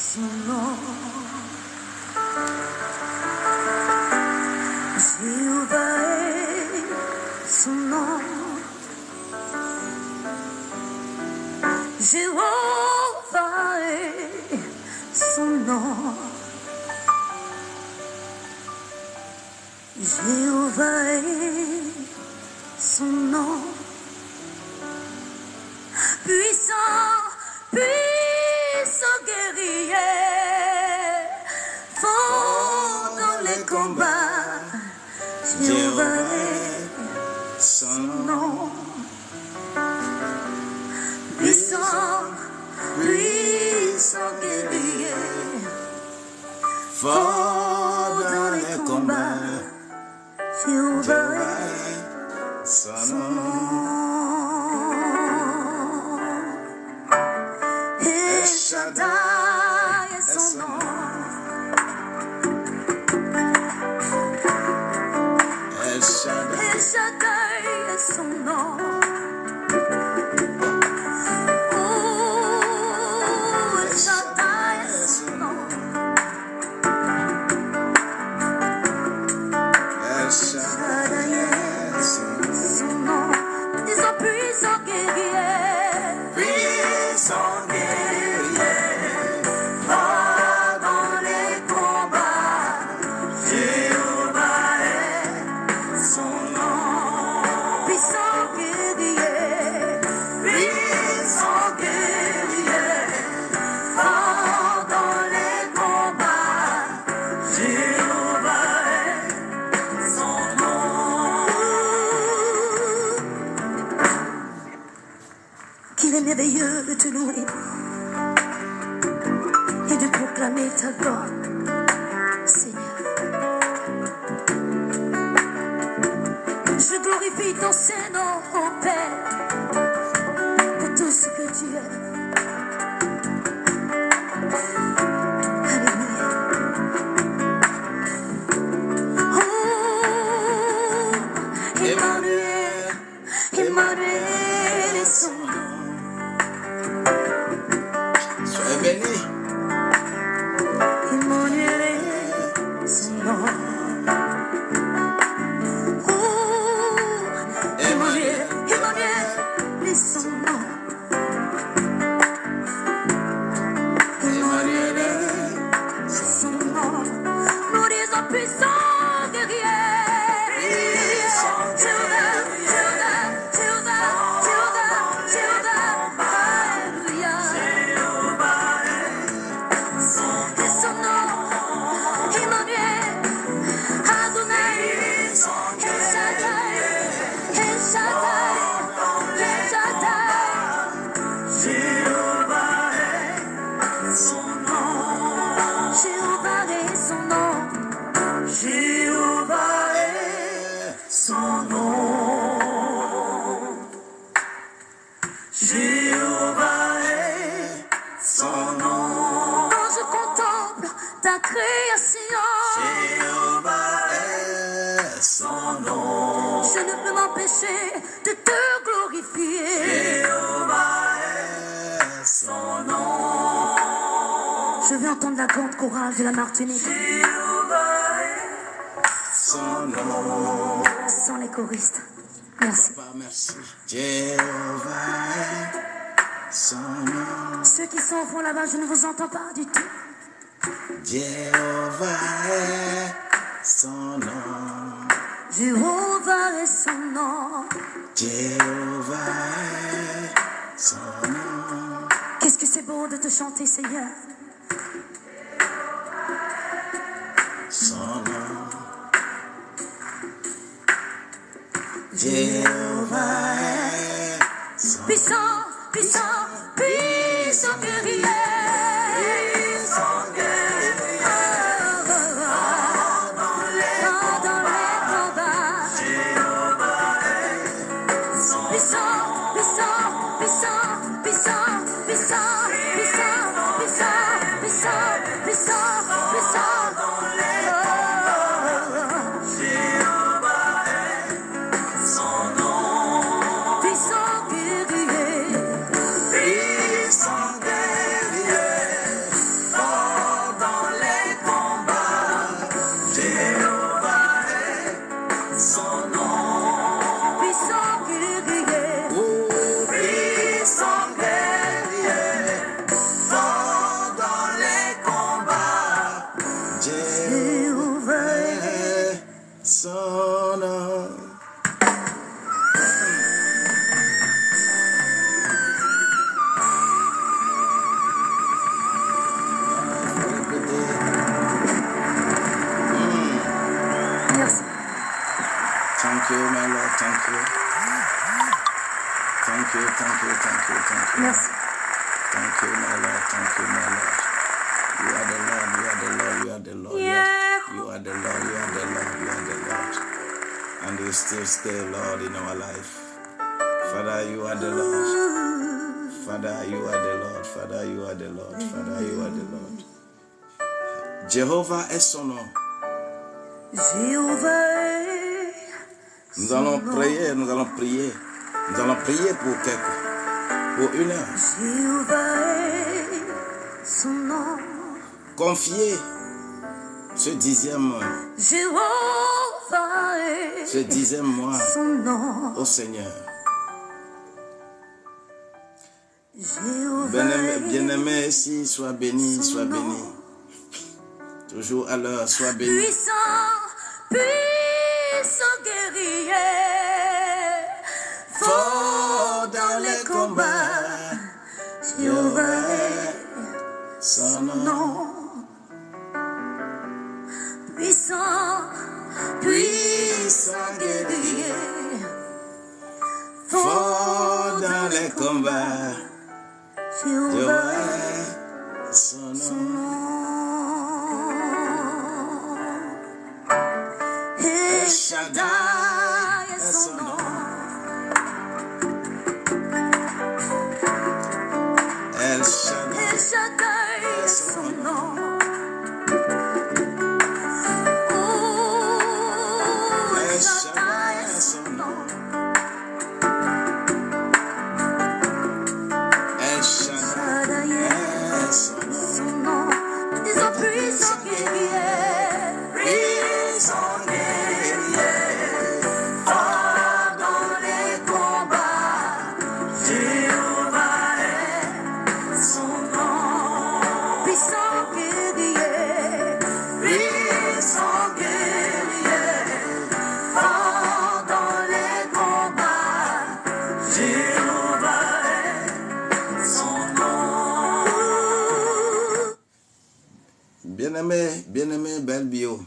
son nom. Jéhovah est son nom. Jéhovah est son nom. Jéhovah est son nom. Puissant, puissant guerrier, fort dans les combats. Jéhovah est son nom. Puissant, puissant guerrier, fort dans les combats. Jéhovah est son nom. El Shaddai est son nom. El Shaddai est son nom. Oh, El Shaddai est son nom. El Shaddai est son nom. Disons puissant guerrier. Puissant guerrier. Fort dans les combats. Jéhovah est son nom. Puissant guerrier. Puissant guerrier. Fort dans les combats. Jéhovah est son nom. Qu'il est merveilleux de te louer et de proclamer ta gloire, Seigneur. Je glorifie ton Saint-Nom, oh Père, pour tout ce que tu es. Alléluia. Oh, Emmanuel, Emmanuel est son nom. Sois béni. Emmanuel est son nom. Oh, Emmanuel, Emmanuel est son nom. Emmanuel est son nom. Nous disons puissant guerrier. Jéhovah, Jéhovah, Jéhovah, Jéhovah, Jéhovah. Alléluia. Et son nom, Emmanuel, Adonai, El Shaddai, El Shaddai, El Shaddai. Jéhovah est son nom. Jéhovah est son nom. Jéhovah est son nom. Jéhovah est son nom. Quand je contemple ta création, Jéhovah est son nom. je ne peux m'empêcher de te glorifier. Jéhovah est son nom. Je veux entendre la grande chorale de la Martinique Jéhovah est son nom. sans les choristes. Merci. Papa, merci. Jéhovah est son nom. Ceux qui sont au fond là-bas, je ne vous entends pas du tout. Jéhovah est son nom. Jéhovah est son nom. Jéhovah est son nom. Qu'est-ce que c'est beau de te chanter, Seigneur. Son nom. Jéhovah est son nom. Puissant, puissant, puissant guerrier. Puissant guerrier. Dans les combats. Jéhovah est son nom. Puissant, puissant, puissant, puissant, puissant, puissant, puissant, puissant, puissant, puissant. Jéhovah est son nom. Puissant guerrier. Merci. Thank you, my Lord. Thank you, my Lord. You are the Lord. You are the Lord. You are the Lord. Yeah. You are the Lord. You are the Lord. You are the Lord. And you still stay, Lord, in our life. Father, you are the Lord. Father, you are the Lord. Father, you are the Lord. Father, you are the Lord. Jéhovah est son nom. Jéhovah est Nous allons prier, nous allons prier. Nous allons prier pour une heure. Jéhovah est son nom. Confiez ce dixième Jéhovah est mois son nom. au Seigneur. Jéhovah Bien-aimé, ici, sois béni, sois béni. Toujours à l'heure, sois béni. puissant, puissant guerrier, Fort dans les combats, Jéhovah est son nom. nom. Puissant, puissant guerrier, Fort dans les combats, Jéhovah Jéhovah est est son son nom. nom. El Shaddai est son nom. El El Shaddai Shaddai est son nom. Oh, El Shaddai est son nom. El Shaddai Shaddai est est son nom. son nom. Disons puissant guerrier. Puissant guerrier, fort dans les combats, Jéhovah est son nom. Puissant guerrier. Puissant guerrier, fort dans les combats, Jéhovah est son nom. Bien-aimé, belle bio.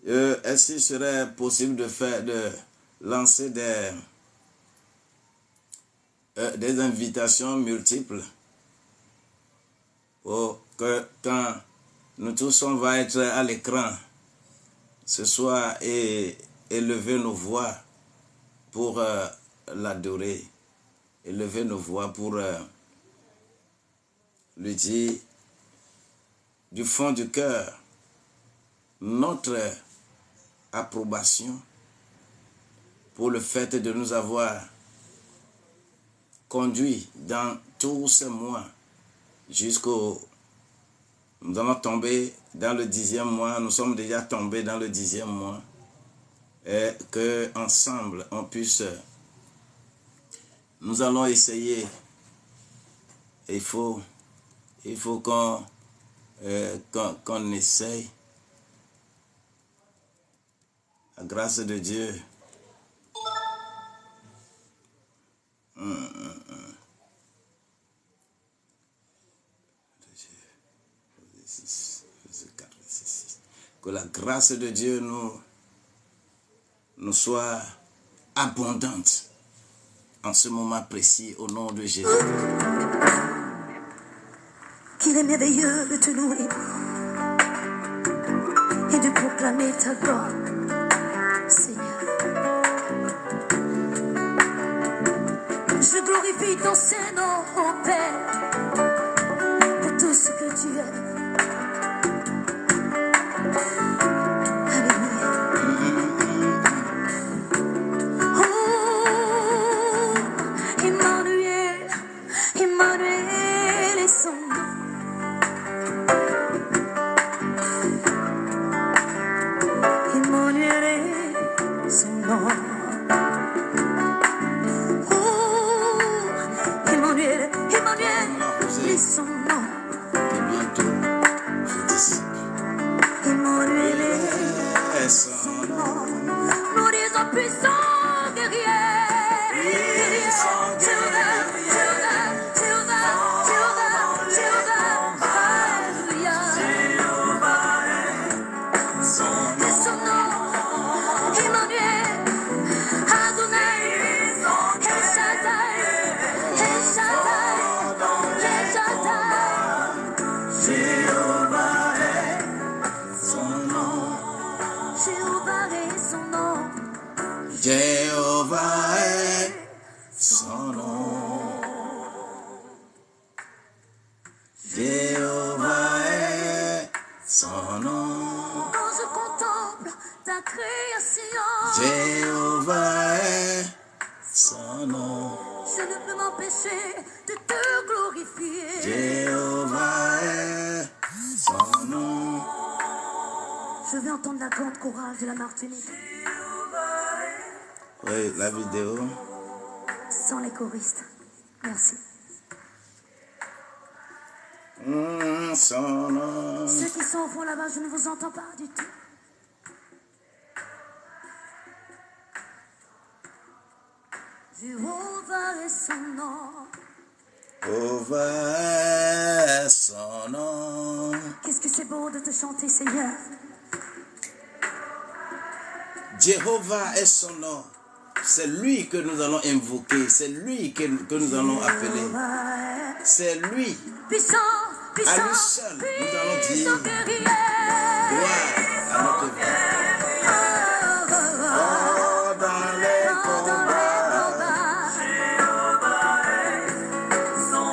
Est-ce qu'il serait possible de lancer des invitations multiples pour que quand nous tous on va être à l'écran ce soir et élever nos voix pour l'adorer, élever nos voix pour lui dire du fond du cœur notre approbation pour le fait de nous avoir conduits dans tous ces mois jusqu'au... Nous allons tomber dans le 10e mois, nous sommes déjà tombés dans le 10e mois, et que ensemble on puisse... Nous allons essayer, il faut qu'on essaye. La grâce de Dieu. Que la grâce de Dieu nous soit abondante en ce moment précis au nom de Jésus. Qu'il est merveilleux de te louer et de proclamer ta gloire, Seigneur. Je glorifie ton Saint-Nom, ô Père, pour tout ce que tu es. Alléluia. Oh, Emmanuel, Emmanuel est son nom. Emmanuel est son nom. Oh, Emmanuel est son nom. Et bientôt, je décide. Emmanuel est son son nom. Nous disons puissant guerrier. Puissant Jéhovah, Jéhovah, Jéhovah, Jéhovah, Jéhovah. Alléluia. Et son nom, Emmanuel, Adonai, El Shaddai, El Jéhovah est son nom. Jéhovah est son nom. Quand je contemple ta création, Jéhovah est son nom. je ne peux m'empêcher de te glorifier. Jéhovah est son nom. Je vais entendre la grande chorale de la Martinique Oui, la vidéo. sans les choristes. Merci. Son nom. Ceux qui sont au fond là-bas, je ne vous entends pas du tout. Jéhovah est son nom. Jéhovah est son nom. Qu'est-ce que c'est beau de te chanter, Seigneur. Jéhovah est son nom. C'est lui que nous allons invoquer. C'est lui que nous allons appeler. Jéhovah est C'est lui. puissant, puissant, À lui seul, nous allons dire puissant guerrier. gloire à notre Dieu. Oh, dans les combats.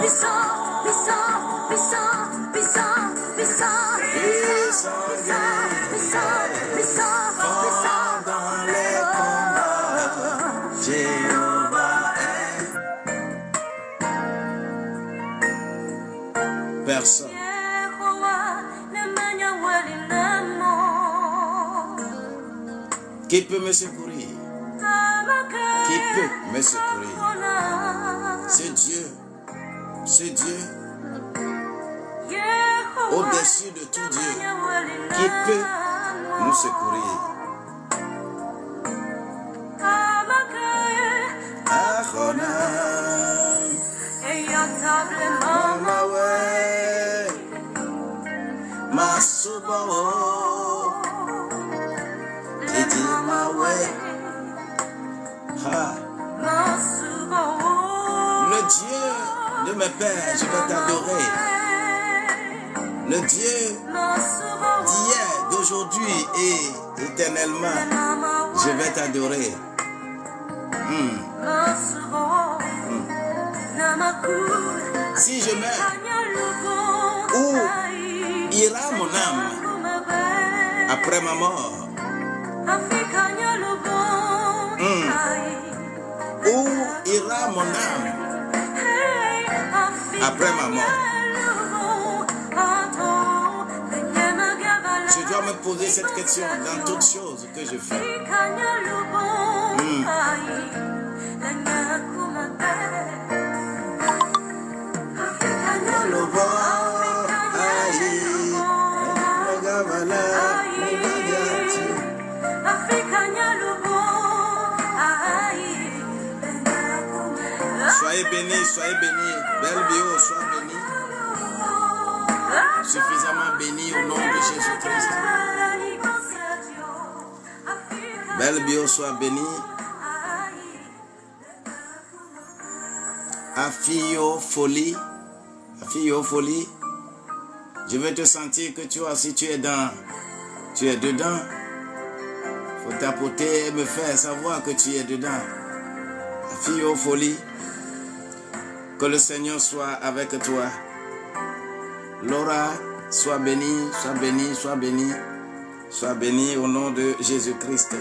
Puissant, puissant, puissant, puissant, puissant, Puissant puissant, puissant, puissant. dans les combats. Jéhovah est personne. Qui peut me secourir? Qui peut me secourir? C'est Dieu. C'est Dieu. Au-dessus de tout Dieu. Qui peut nous secourir? Le Dieu de mes pères, je vais t'adorer. Le Dieu d'hier, d'aujourd'hui et éternellement, je vais t'adorer. Si je meurs, où ira mon âme après ma mort? Où ira mon âme après ma mort? Je dois me poser cette question dans toutes choses que je fais. Soyez bénis, soyez bénis. Belle Bio, sois béni. Suffisamment béni au nom de Jésus-Christ. Belle Bio, sois béni. Afio folie. Afio folie. Je vais te sentir que tu vois, si tu es dedans. Faut tapoter et me faire savoir que tu es dedans. Afio folie. Que le Seigneur soit avec toi. Laura, sois bénie, sois bénie, sois bénie. Sois bénie au nom de Jésus-Christ.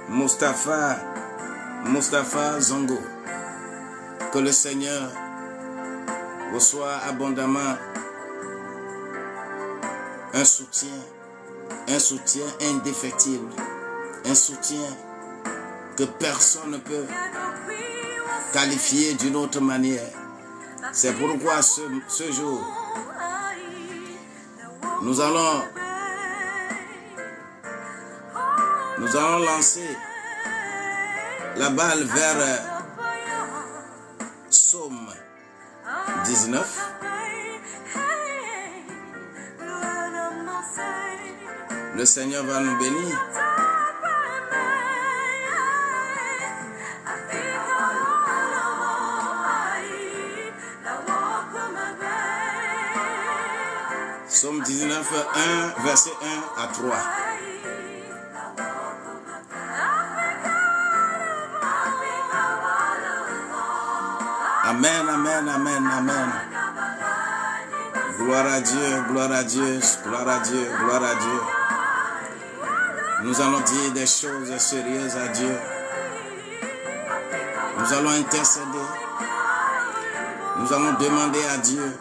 Mustapha Zongo. Que le Seigneur reçoit abondamment un soutien indéfectible. Un soutien que personne ne peut qualifié d'une autre manière. C'est pourquoi ce jour, nous allons lancer la balle vers Psaume 19. Le Seigneur va nous bénir. Psaume 19, 1, verset 1 à 3. Amen, amen, amen, amen. Gloire à Dieu, gloire à Dieu, gloire à Dieu, gloire à Dieu. Nous allons dire des choses sérieuses à Dieu. Nous allons intercéder. Nous allons demander à Dieu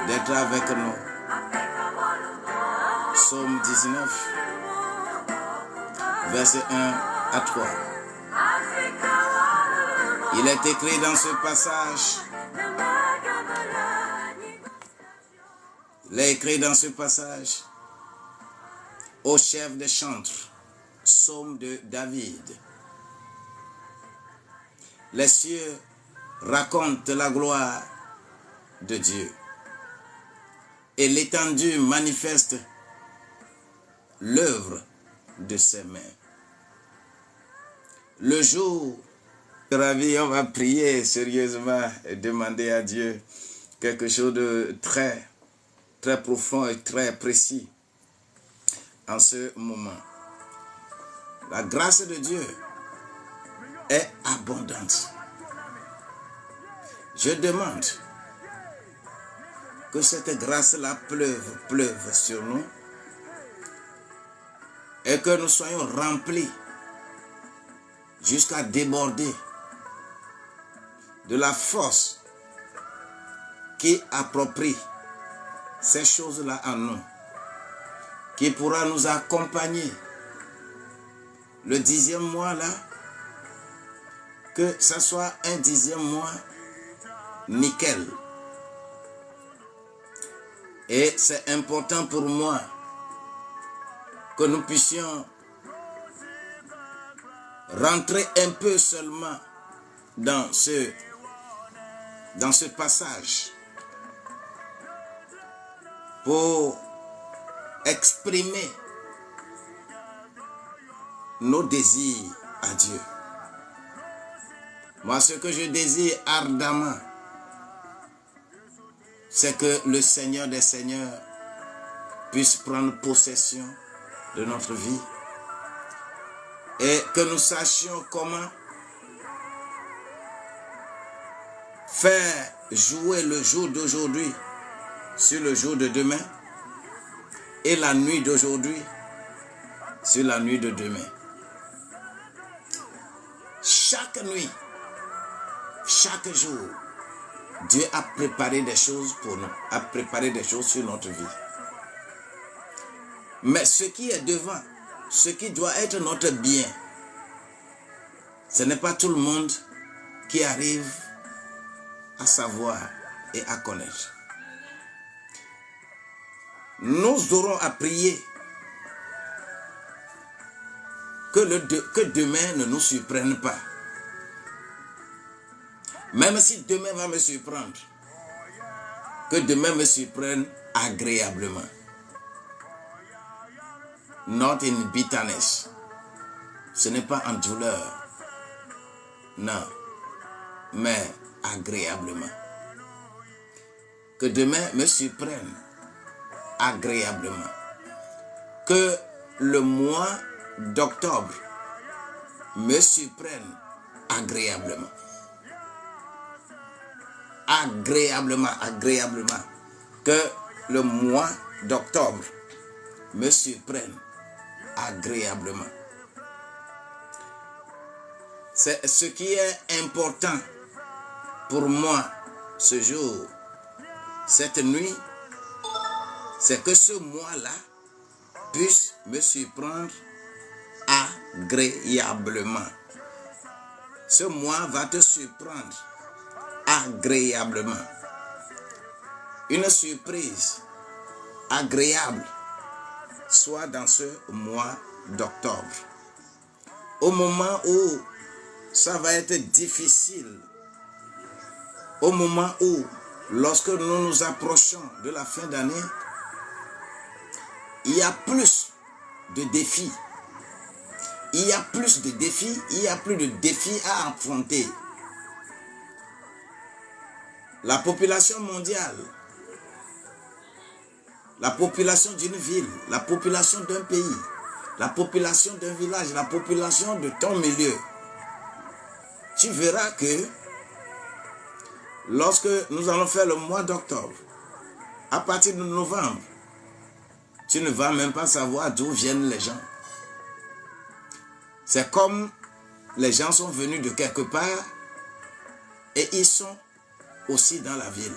d'être avec nous. Psaume 19, verset 1 à 3. Il est écrit dans ce passage, au chef des chantres, psaume de David. Les cieux racontent la gloire de Dieu et l'étendue manifeste l'œuvre de ses mains. Le jour, ravi, on va prier sérieusement et demander à Dieu quelque chose de très, très profond et très précis en ce moment. La grâce de Dieu est abondante. Je demande que cette grâce-là pleuve sur nous et que nous soyons remplis jusqu'à déborder de la force qui approprie ces choses-là à nous, qui pourra nous accompagner le 10e mois là, que ça soit un 10e mois nickel. Et c'est important pour moi que nous puissions rentrer un peu seulement dans ce passage pour exprimer nos désirs à Dieu. Moi, ce que je désire ardemment, c'est que le Seigneur des Seigneurs puisse prendre possession de notre vie et que nous sachions comment faire jouer le jour d'aujourd'hui sur le jour de demain et la nuit d'aujourd'hui sur la nuit de demain. Chaque nuit, chaque jour, Dieu a préparé des choses pour nous, a préparé des choses sur notre vie. Mais ce qui est devant, ce qui doit être notre bien, ce n'est pas tout le monde qui arrive à savoir et à connaître. Nous aurons à prier que demain ne nous surprenne pas. Même si demain va me surprendre, que demain me surprenne agréablement. Not in bitterness. Ce n'est pas en douleur. Non. Mais agréablement. Que demain me surprenne agréablement. Que le mois d'octobre me surprenne agréablement. Agréablement. Que le mois d'octobre me surprenne agréablement. C'est ce qui est important pour moi ce jour, cette nuit, c'est que ce mois-là puisse me surprendre agréablement. Ce mois va te surprendre agréablement. Une surprise agréable soit dans ce mois d'octobre. Au moment où ça va être difficile, au moment où, lorsque nous nous approchons de la fin d'année, il y a plus de défis. Il y a plus de défis, il y a plus de défis à affronter. La population mondiale, la population d'une ville, la population d'un pays, la population d'un village, la population de ton milieu, tu verras que lorsque nous allons faire le mois d'octobre, à partir de novembre, tu ne vas même pas savoir d'où viennent les gens. C'est comme les gens sont venus de quelque part et ils sont aussi dans la ville.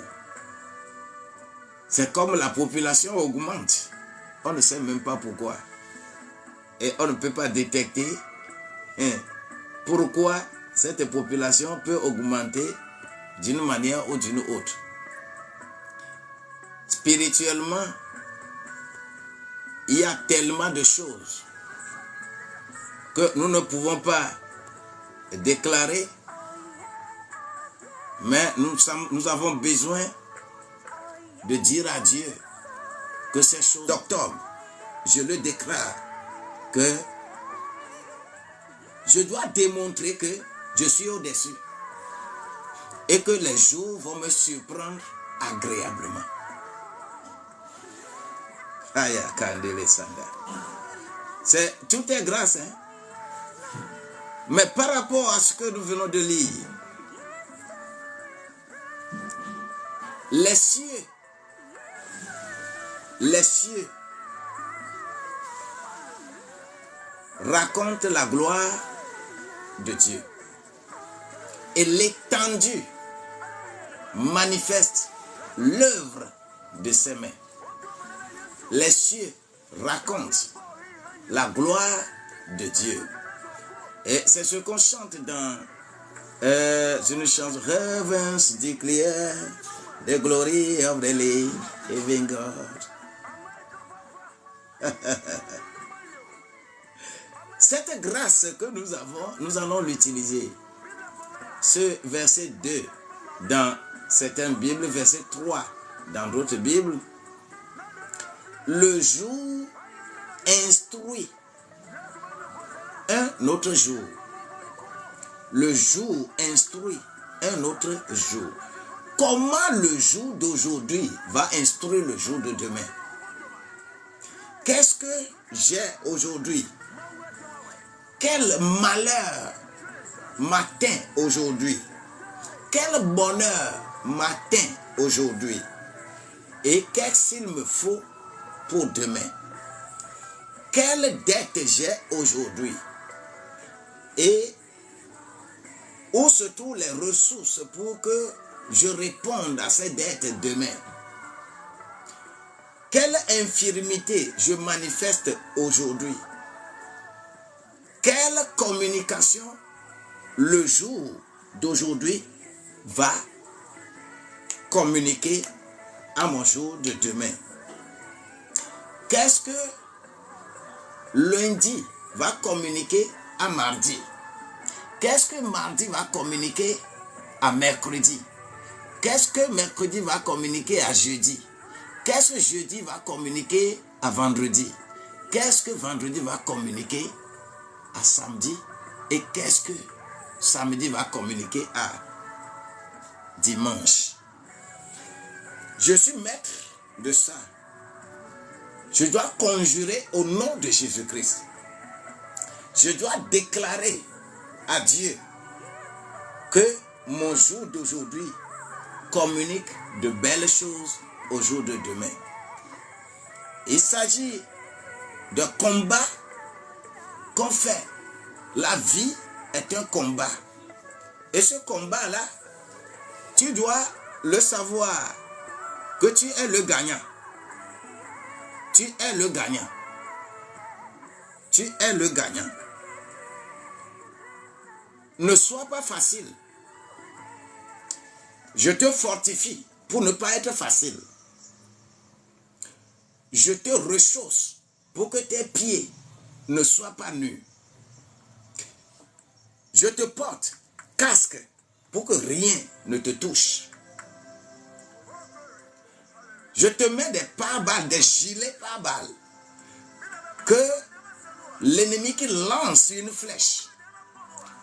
C'est comme la population augmente. On ne sait même pas pourquoi. Et on ne peut pas détecter pourquoi cette population peut augmenter d'une manière ou d'une autre. Spirituellement, il y a tellement de choses que nous ne pouvons pas déclarer, mais nous avons besoin de dire à Dieu que ces choses d'octobre, je le déclare, que je dois démontrer que je suis au-dessus et que les jours vont me surprendre agréablement. Tout est grâce, hein? Mais par rapport à ce que nous venons de lire, les cieux racontent la gloire de Dieu et l'étendue manifeste l'œuvre de ses mains. Les cieux racontent la gloire de Dieu. Et c'est ce qu'on chante dans une chanson. Heavens declare the glory of the living God. Cette grâce que nous avons, nous allons l'utiliser. Ce verset 2 dans certaines Bibles, verset 3 dans d'autres Bibles. Le jour instruit un autre jour. Le jour instruit un autre jour. Comment le jour d'aujourd'hui va instruire le jour de demain? Qu'est-ce que j'ai aujourd'hui? Quel malheur m'atteint aujourd'hui? Quel bonheur m'atteint aujourd'hui? Et qu'est-ce qu'il me faut pour demain? Quelle dette j'ai aujourd'hui? Et où se trouvent les ressources pour que je réponde à ces dettes demain? Quelle infirmité je manifeste aujourd'hui? Quelle communication le jour d'aujourd'hui va communiquer à mon jour de demain? Qu'est-ce que lundi va communiquer à mardi? Qu'est-ce que mardi va communiquer à mercredi? Qu'est-ce que mercredi va communiquer à jeudi? Qu'est-ce que jeudi va communiquer à vendredi? Qu'est-ce que vendredi va communiquer à samedi? Et qu'est-ce que samedi va communiquer à dimanche? Je suis maître de ça. Je dois conjurer au nom de Jésus-Christ. Je dois déclarer à Dieu que mon jour d'aujourd'hui communique de belles choses au jour de demain. Il s'agit de combat qu'on fait. La vie est un combat. Et ce combat-là, tu dois le savoir que tu es le gagnant. Tu es le gagnant. Tu es le gagnant. Ne sois pas facile. Je te fortifie pour ne pas être facile. Je te rechausse pour que tes pieds ne soient pas nus. Je te porte casque pour que rien ne te touche. Je te mets des pare-balles, des gilets pare-balles. Que l'ennemi qui lance une flèche,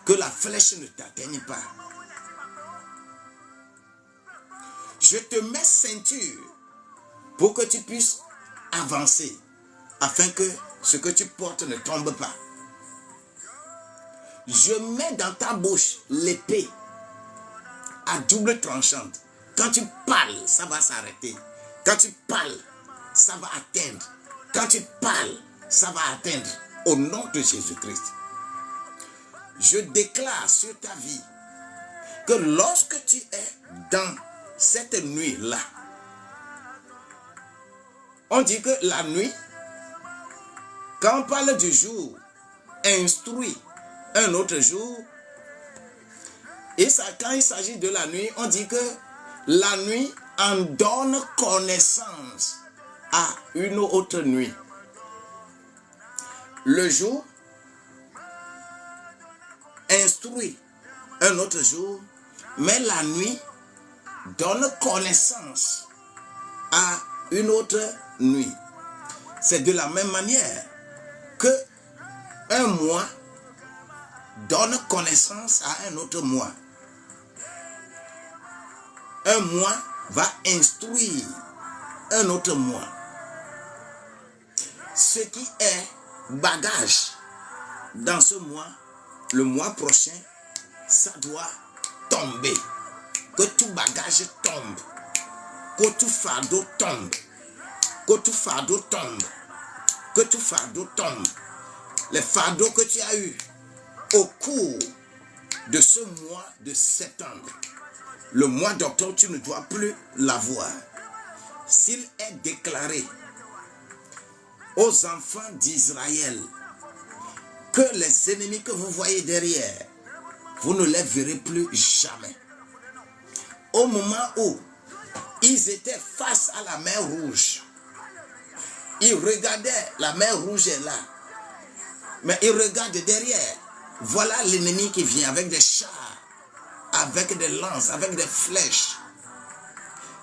que la flèche ne t'atteigne pas. Je te mets ceinture pour que tu puisses avancer, afin que ce que tu portes ne tombe pas. Je mets dans ta bouche l'épée, à double tranchante. Quand tu parles, ça va s'arrêter. Quand tu parles, ça va atteindre. Quand tu parles, ça va atteindre. Au nom de Jésus-Christ. Je déclare sur ta vie que lorsque tu es dans cette nuit-là, on dit que la nuit, quand on parle du jour, instruit un autre jour. Et ça, quand il s'agit de la nuit, on dit que la nuit en donne connaissance à une autre nuit. Le jour instruit un autre jour, mais la nuit donne connaissance à une autre nuit. C'est de la même manière que un mois donne connaissance à un autre mois. Un mois va instruire un autre mois. Ce qui est bagage dans ce mois, le mois prochain, ça doit tomber. Que tout bagage tombe. Que tout fardeau tombe. Que tout fardeau tombe. Que tout fardeau tombe. Les fardeaux que tu as eus au cours de ce mois de septembre, le mois d'octobre, tu ne dois plus l'avoir. S'il est déclaré aux enfants d'Israël que les ennemis que vous voyez derrière, vous ne les verrez plus jamais. Au moment où ils étaient face à la mer Rouge, ils regardaient, la mer Rouge est là, mais ils regardent derrière. Voilà l'ennemi qui vient avec des chars, avec des lances, avec des flèches.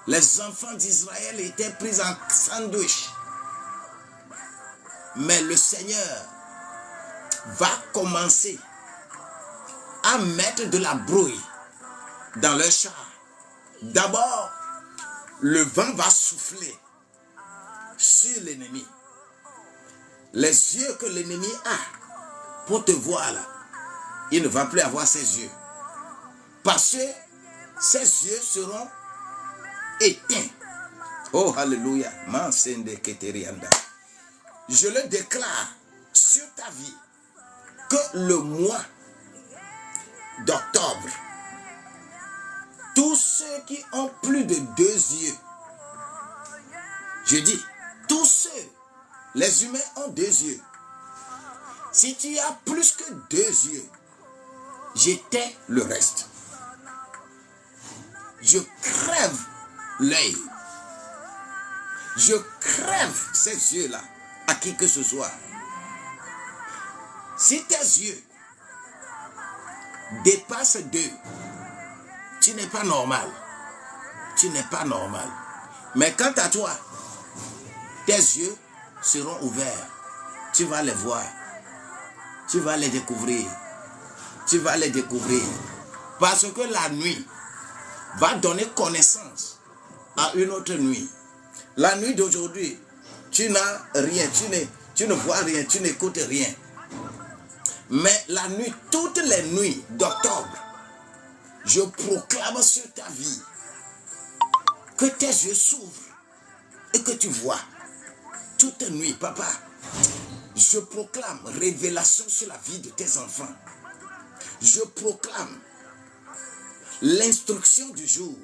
Les enfants d'Israël étaient pris en sandwich. Mais le Seigneur va commencer à mettre de la brouille dans leurs chars. D'abord, le vent va souffler sur l'ennemi. Les yeux que l'ennemi a pour te voir là, il ne va plus avoir ses yeux. Parce que ses yeux seront éteints. Oh, alléluia. Je le déclare sur ta vie que le mois d'octobre, tous ceux qui ont plus de 2 yeux, je dis, tous ceux, les humains ont 2 yeux. Si tu as plus que 2 yeux, j'éteins le reste. Je crève l'œil. Je crève ces yeux-là à qui que ce soit. Si tes yeux dépassent 2, tu n'es pas normal. Tu n'es pas normal. Mais quant à toi, tes yeux seront ouverts. Tu vas les voir. Tu vas les découvrir. Tu vas les découvrir. Parce que la nuit va donner connaissance à une autre nuit. La nuit d'aujourd'hui, tu n'as rien, tu ne vois rien, tu n'écoutes rien. Mais la nuit, toutes les nuits d'octobre, je proclame sur ta vie que tes yeux s'ouvrent et que tu vois. Toute nuit, papa, je proclame révélation sur la vie de tes enfants. Je proclame l'instruction du jour,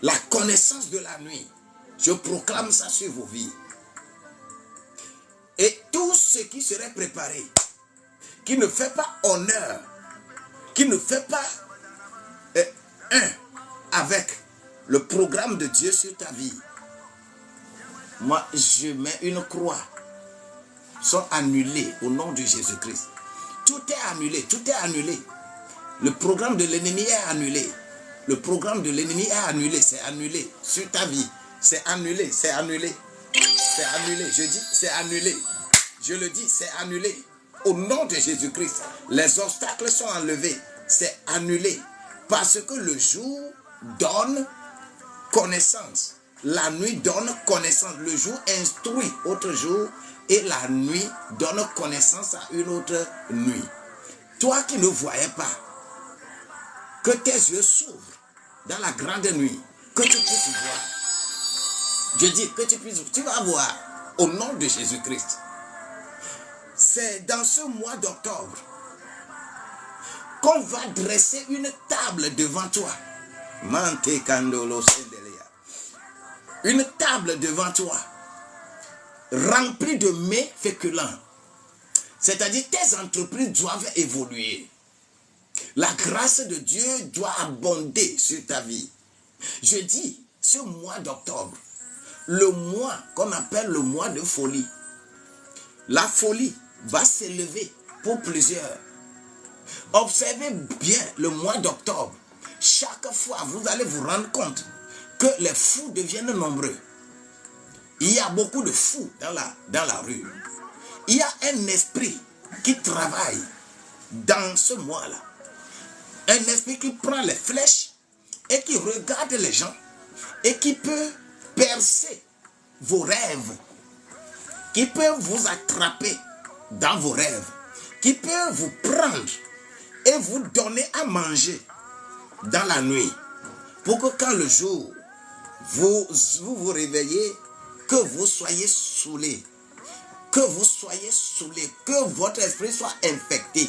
la connaissance de la nuit. Je proclame ça sur vos vies. Et tout ce qui serait préparé, qui ne fait pas honneur, qui ne fait pas un avec le programme de Dieu sur ta vie, moi je mets une croix, sont annulés au nom de Jésus-Christ. Tout est annulé, tout est annulé. Le programme de l'ennemi est annulé. Le programme de l'ennemi est annulé, c'est annulé sur ta vie. C'est annulé, c'est annulé. C'est annulé, je dis, c'est annulé. Je le dis, c'est annulé. Au nom de Jésus-Christ, les obstacles sont enlevés. C'est annulé. Parce que le jour donne connaissance. La nuit donne connaissance. Le jour instruit autre jour. Et la nuit donne connaissance à une autre nuit. Toi qui ne voyais pas que tes yeux s'ouvrent dans la grande nuit, que tu puisses voir. Je dis que tu vas voir au nom de Jésus-Christ. C'est dans ce mois d'octobre qu'on va dresser une table devant toi. Une table devant toi, remplie de mets féculents. C'est-à-dire tes entreprises doivent évoluer. La grâce de Dieu doit abonder sur ta vie. Je dis, ce mois d'octobre, le mois qu'on appelle le mois de folie. La folie va s'élever pour plusieurs. Observez bien le mois d'octobre. Chaque fois, vous allez vous rendre compte que les fous deviennent nombreux. Il y a beaucoup de fous dans la rue. Il y a un esprit qui travaille dans ce mois-là. Un esprit qui prend les flèches et qui regarde les gens et qui peut percer vos rêves, qui peut vous attraper dans vos rêves, qui peut vous prendre et vous donner à manger dans la nuit, pour que quand le jour vous réveillez, que vous soyez saoulés, que votre esprit soit infecté.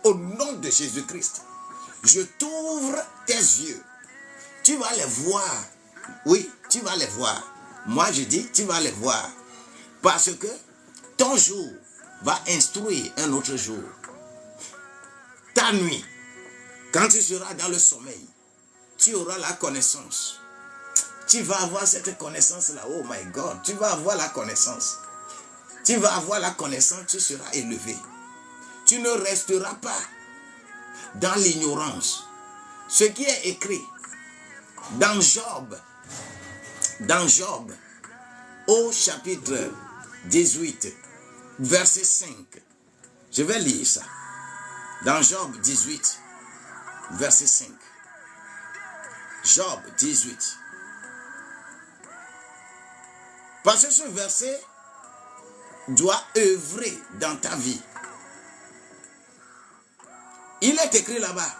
Au nom de Jésus-Christ, je t'ouvre tes yeux. Tu vas les voir. Oui, tu vas les voir. Moi, je dis, tu vas les voir. Parce que ton jour va instruire un autre jour. Ta nuit, quand tu seras dans le sommeil, tu auras la connaissance. Tu vas avoir cette connaissance-là. Oh my God, tu vas avoir la connaissance. Tu vas avoir la connaissance, tu seras élevé. Tu ne resteras pas dans l'ignorance. Ce qui est écrit dans Job, au chapitre 18, verset 5. Je vais lire ça. Dans Job 18, verset 5. Job 18. Parce que ce verset doit œuvrer dans ta vie. Il est écrit là-bas.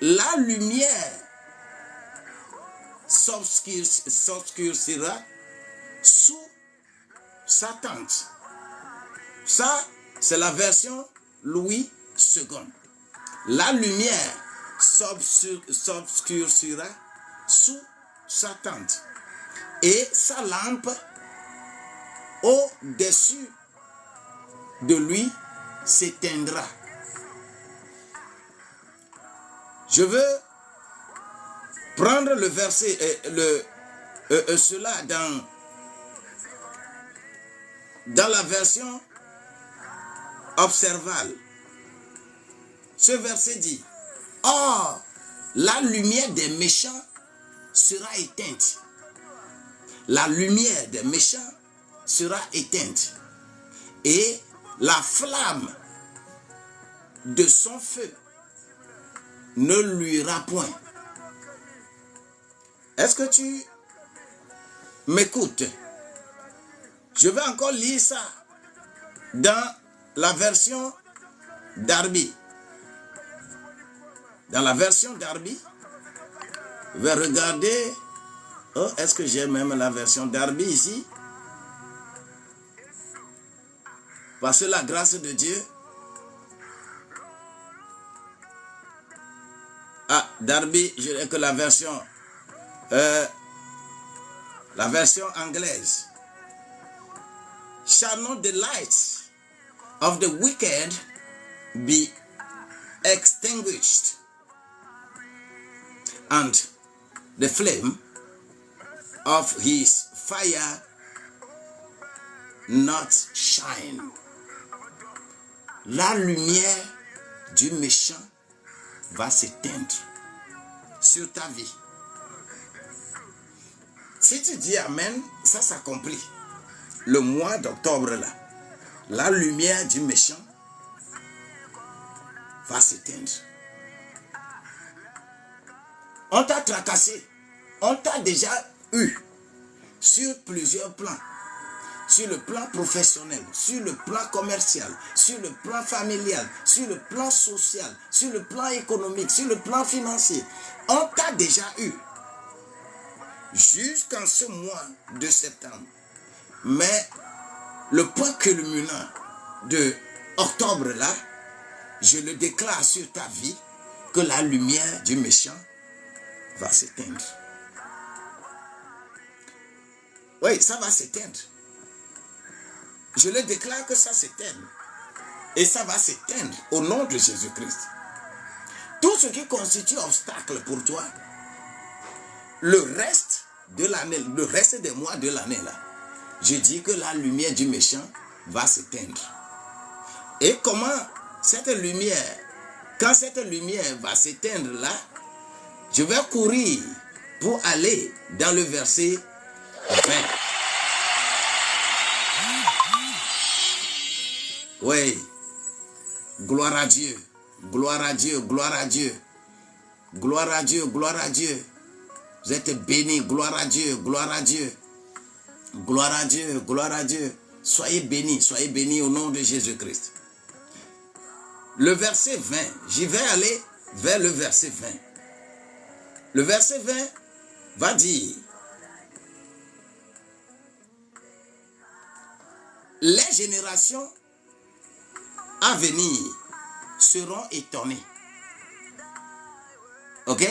La lumière s'obscurcira sous sa tente. Ça, c'est la version Louis II. La lumière s'obscurcira sous sa tente. Et sa lampe au-dessus de lui s'éteindra. Je veux prendre le verset, cela dans la version observable. Ce verset dit, « Or, la lumière des méchants sera éteinte. » La lumière des méchants sera éteinte. Et la flamme de son feu ne luira point. Est-ce que tu m'écoutes? Je vais encore lire ça dans la version Darby. Dans la version Darby, je vais regarder. Oh, est-ce que j'ai même la version Darby ici? Parce que la grâce de Dieu. Ah, Darby, je n'ai que la version anglaise. Shall not the light of the wicked be extinguished, and the flame of his fire not shine? La lumière du méchant va s'éteindre sur ta vie. Si tu dis Amen, ça s'accomplit. Le mois d'octobre là, la lumière du méchant va s'éteindre. On t'a tracassé, on t'a déjà eu sur plusieurs plans. sur le plan professionnel, sur le plan commercial, sur le plan familial, sur le plan social, sur le plan économique, sur le plan financier. On t'a déjà eu jusqu'en ce mois de septembre. Mais le point culminant de octobre là, je le déclare sur ta vie que la lumière du méchant va s'éteindre. Oui, ça va s'éteindre. Je le déclare que ça s'éteint. Et ça va s'éteindre au nom de Jésus-Christ. Tout ce qui constitue obstacle pour toi, le reste de l'année, le reste des mois de l'année là, je dis que la lumière du méchant va s'éteindre. Et comment cette lumière, quand cette lumière va s'éteindre là, je vais courir pour aller dans le verset 20. Oui, gloire à Dieu, gloire à Dieu, gloire à Dieu, gloire à Dieu, gloire à Dieu. Vous êtes bénis, gloire à Dieu, gloire à Dieu, gloire à Dieu, gloire à Dieu. Soyez bénis au nom de Jésus-Christ. Le verset 20, j'y vais aller vers le verset 20. Le verset 20 va dire: les générations à venir seront étonnées. Ok?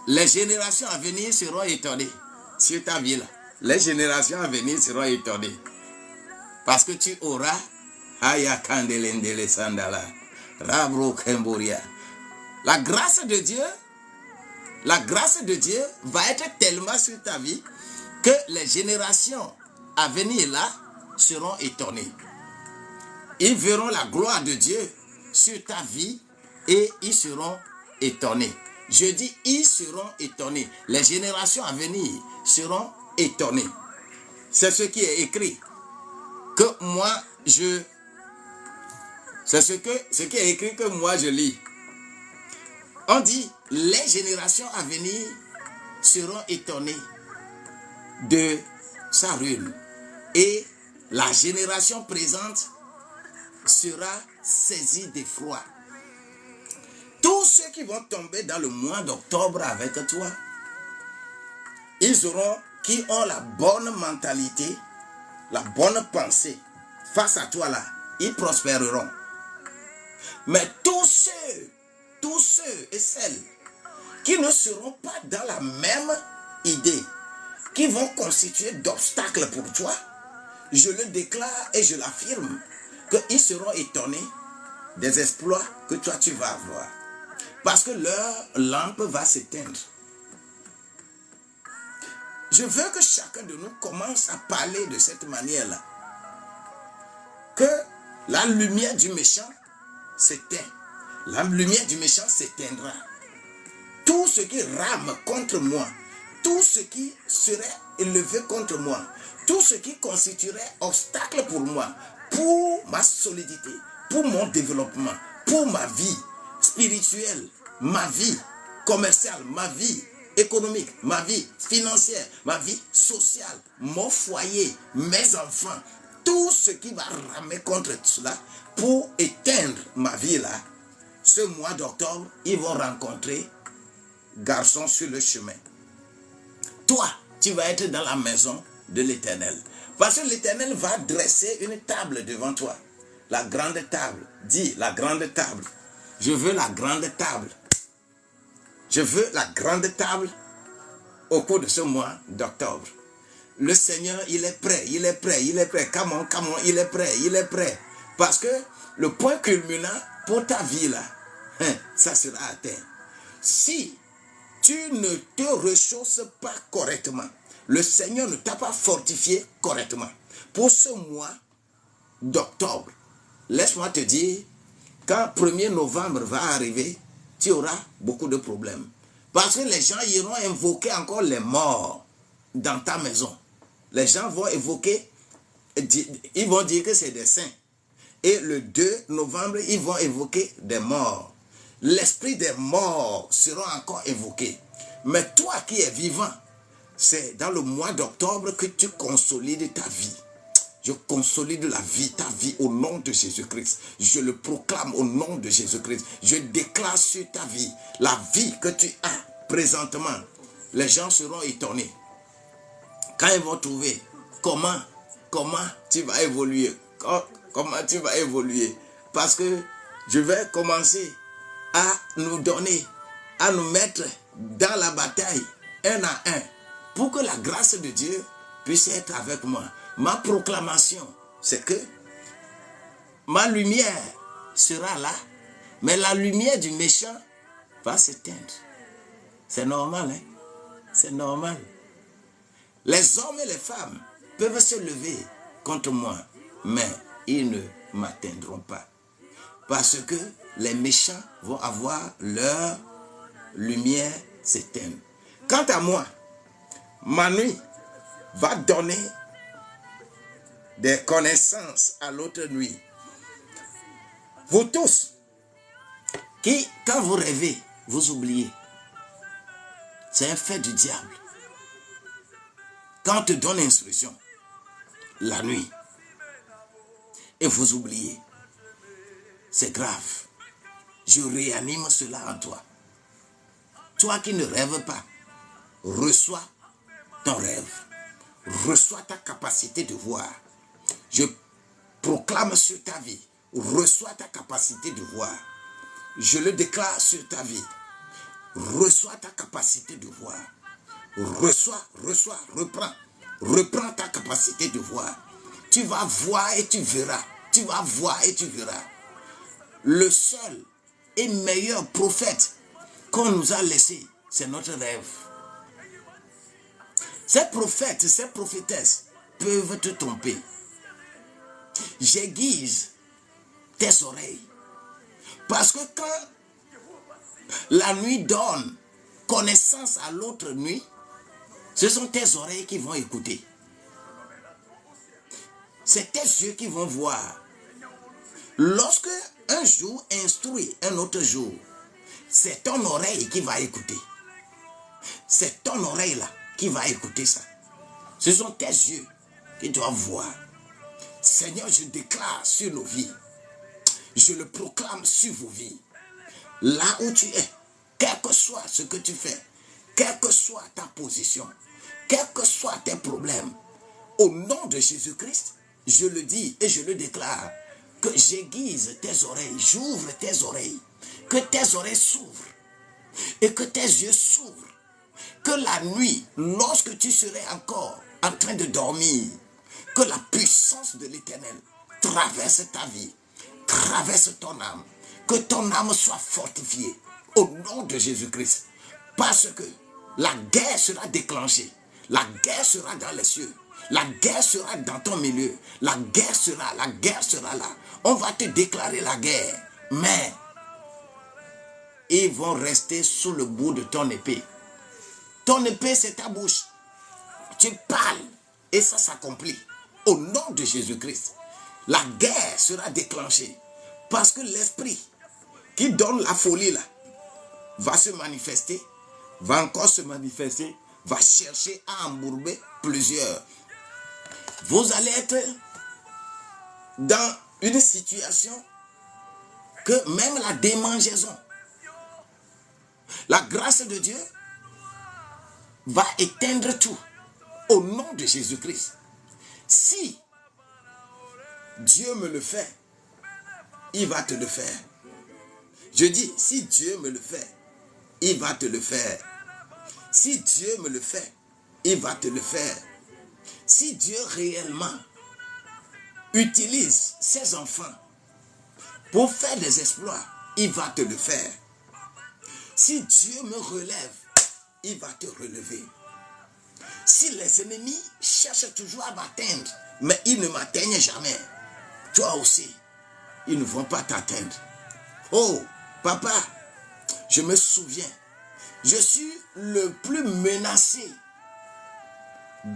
Les générations à venir seront étonnées. Sur ta vie là. Les générations à venir seront étonnées. Parce que tu auras Aya Kandelendele Sandala, Rabro Kemboria. La grâce de Dieu va être tellement sur ta vie que les générations à venir là seront étonnées. Ils verront la gloire de Dieu sur ta vie et ils seront étonnés. Je dis, ils seront étonnés. Les générations à venir seront étonnées. C'est ce qui est écrit. Que moi, c'est ce qui est écrit que moi je lis. On dit, les générations à venir seront étonnées de sa ruine. Et la génération présente sera saisie d'effroi. Tous ceux qui vont tomber dans le mois d'octobre avec toi, qui ont la bonne mentalité, la bonne pensée face à toi là, ils prospéreront. Mais tous ceux et celles qui ne seront pas dans la même idée, qui vont constituer d'obstacles pour toi, je le déclare et je l'affirme, qu'ils seront étonnés des exploits que toi tu vas avoir. Parce que leur lampe va s'éteindre. Je veux que chacun de nous commence à parler de cette manière-là. Que la lumière du méchant s'éteint. La lumière du méchant s'éteindra. Tout ce qui rame contre moi, tout ce qui serait élevé contre moi, tout ce qui constituerait obstacle pour moi, pour ma solidité, pour mon développement, pour ma vie spirituelle, ma vie commerciale, ma vie économique, ma vie financière, ma vie sociale, mon foyer, mes enfants, tout ce qui va ramer contre cela pour éteindre ma vie là, ce mois d'octobre, ils vont rencontrer garçons sur le chemin. Toi, tu vas être dans la maison de l'Éternel. Parce que l'Éternel va dresser une table devant toi. La grande table. Dis, la grande table. Je veux la grande table. Je veux la grande table au cours de ce mois d'octobre. Le Seigneur, il est prêt, il est prêt, il est prêt. Come on, il est prêt, il est prêt. Parce que le point culminant pour ta vie là, ça sera atteint. Si tu ne te réchausses pas correctement, le Seigneur ne t'a pas fortifié correctement. Pour ce mois d'octobre, laisse-moi te dire, quand 1er novembre va arriver, tu auras beaucoup de problèmes. Parce que les gens iront invoquer encore les morts dans ta maison. Les gens vont évoquer, ils vont dire que c'est des saints. Et le 2 novembre, ils vont évoquer des morts. L'esprit des morts sera encore évoqué. Mais toi qui es vivant, c'est dans le mois d'octobre que tu consolides ta vie. Je consolide la vie, ta vie au nom de Jésus-Christ. Je le proclame au nom de Jésus-Christ. Je déclare sur ta vie la vie que tu as présentement. Les gens seront étonnés. Quand ils vont trouver comment tu vas évoluer. Comment tu vas évoluer. Parce que je vais commencer à nous donner, à nous mettre dans la bataille, un à un, pour que la grâce de Dieu puisse être avec moi. Ma proclamation, c'est que ma lumière sera là, mais la lumière du méchant va s'éteindre. C'est normal, hein? C'est normal. Les hommes et les femmes peuvent se lever contre moi, mais ils ne m'atteindront pas. Parce que les méchants vont avoir leur lumière s'éteindre. Quant à moi, ma nuit va donner des connaissances à l'autre nuit. Vous tous, qui, quand vous rêvez, vous oubliez. C'est un fait du diable. Quand on te donne l'instruction, la nuit, et vous oubliez, c'est grave. Je réanime cela en toi. Toi qui ne rêves pas, reçois ton rêve. Reçois ta capacité de voir. Je proclame sur ta vie. Reçois ta capacité de voir. Je le déclare sur ta vie. Reçois ta capacité de voir. Reçois, reprends. Reprends ta capacité de voir. Tu vas voir et tu verras. Tu vas voir et tu verras. Le seul et meilleur prophète qu'on nous a laissé, c'est notre rêve. Ces prophètes, ces prophétesses peuvent te tromper. J'aiguise tes oreilles. Parce que quand la nuit donne connaissance à l'autre nuit, ce sont tes oreilles qui vont écouter. C'est tes yeux qui vont voir. Lorsque un jour instruit un autre jour, c'est ton oreille qui va écouter. C'est ton oreille là qui va écouter ça. Ce sont tes yeux qui doivent voir. Seigneur, je déclare sur nos vies. Je le proclame sur vos vies. Là où tu es, quel que soit ce que tu fais, quelle que soit ta position, quels que soient tes problèmes, au nom de Jésus-Christ, je le dis et je le déclare, que j'aiguise tes oreilles, j'ouvre tes oreilles, que tes oreilles s'ouvrent et que tes yeux s'ouvrent. Que la nuit, lorsque tu serais encore en train de dormir, que la puissance de l'Éternel traverse ta vie, traverse ton âme, que ton âme soit fortifiée au nom de Jésus-Christ. Parce que la guerre sera déclenchée, la guerre sera dans les cieux, la guerre sera dans ton milieu, la guerre sera là. On va te déclarer la guerre, mais ils vont rester sous le bout de ton épée. Ton épée, c'est ta bouche. Tu parles et ça s'accomplit. Au nom de Jésus-Christ, la guerre sera déclenchée. Parce que l'esprit qui donne la folie là, va se manifester, va encore se manifester, va chercher à embourber plusieurs. Vous allez être dans une situation que même la démangeaison, la grâce de Dieu va éteindre tout au nom de Jésus-Christ. Si Dieu me le fait, il va te le faire. Je dis, si Dieu me le fait, il va te le faire. Si Dieu me le fait, il va te le faire. Si Dieu réellement utilise ses enfants pour faire des exploits, il va te le faire. Si Dieu me relève, il va te relever. Si les ennemis cherchent toujours à m'atteindre, mais ils ne m'atteignent jamais, toi aussi, ils ne vont pas t'atteindre. Oh, papa, je me souviens, je suis le plus menacé.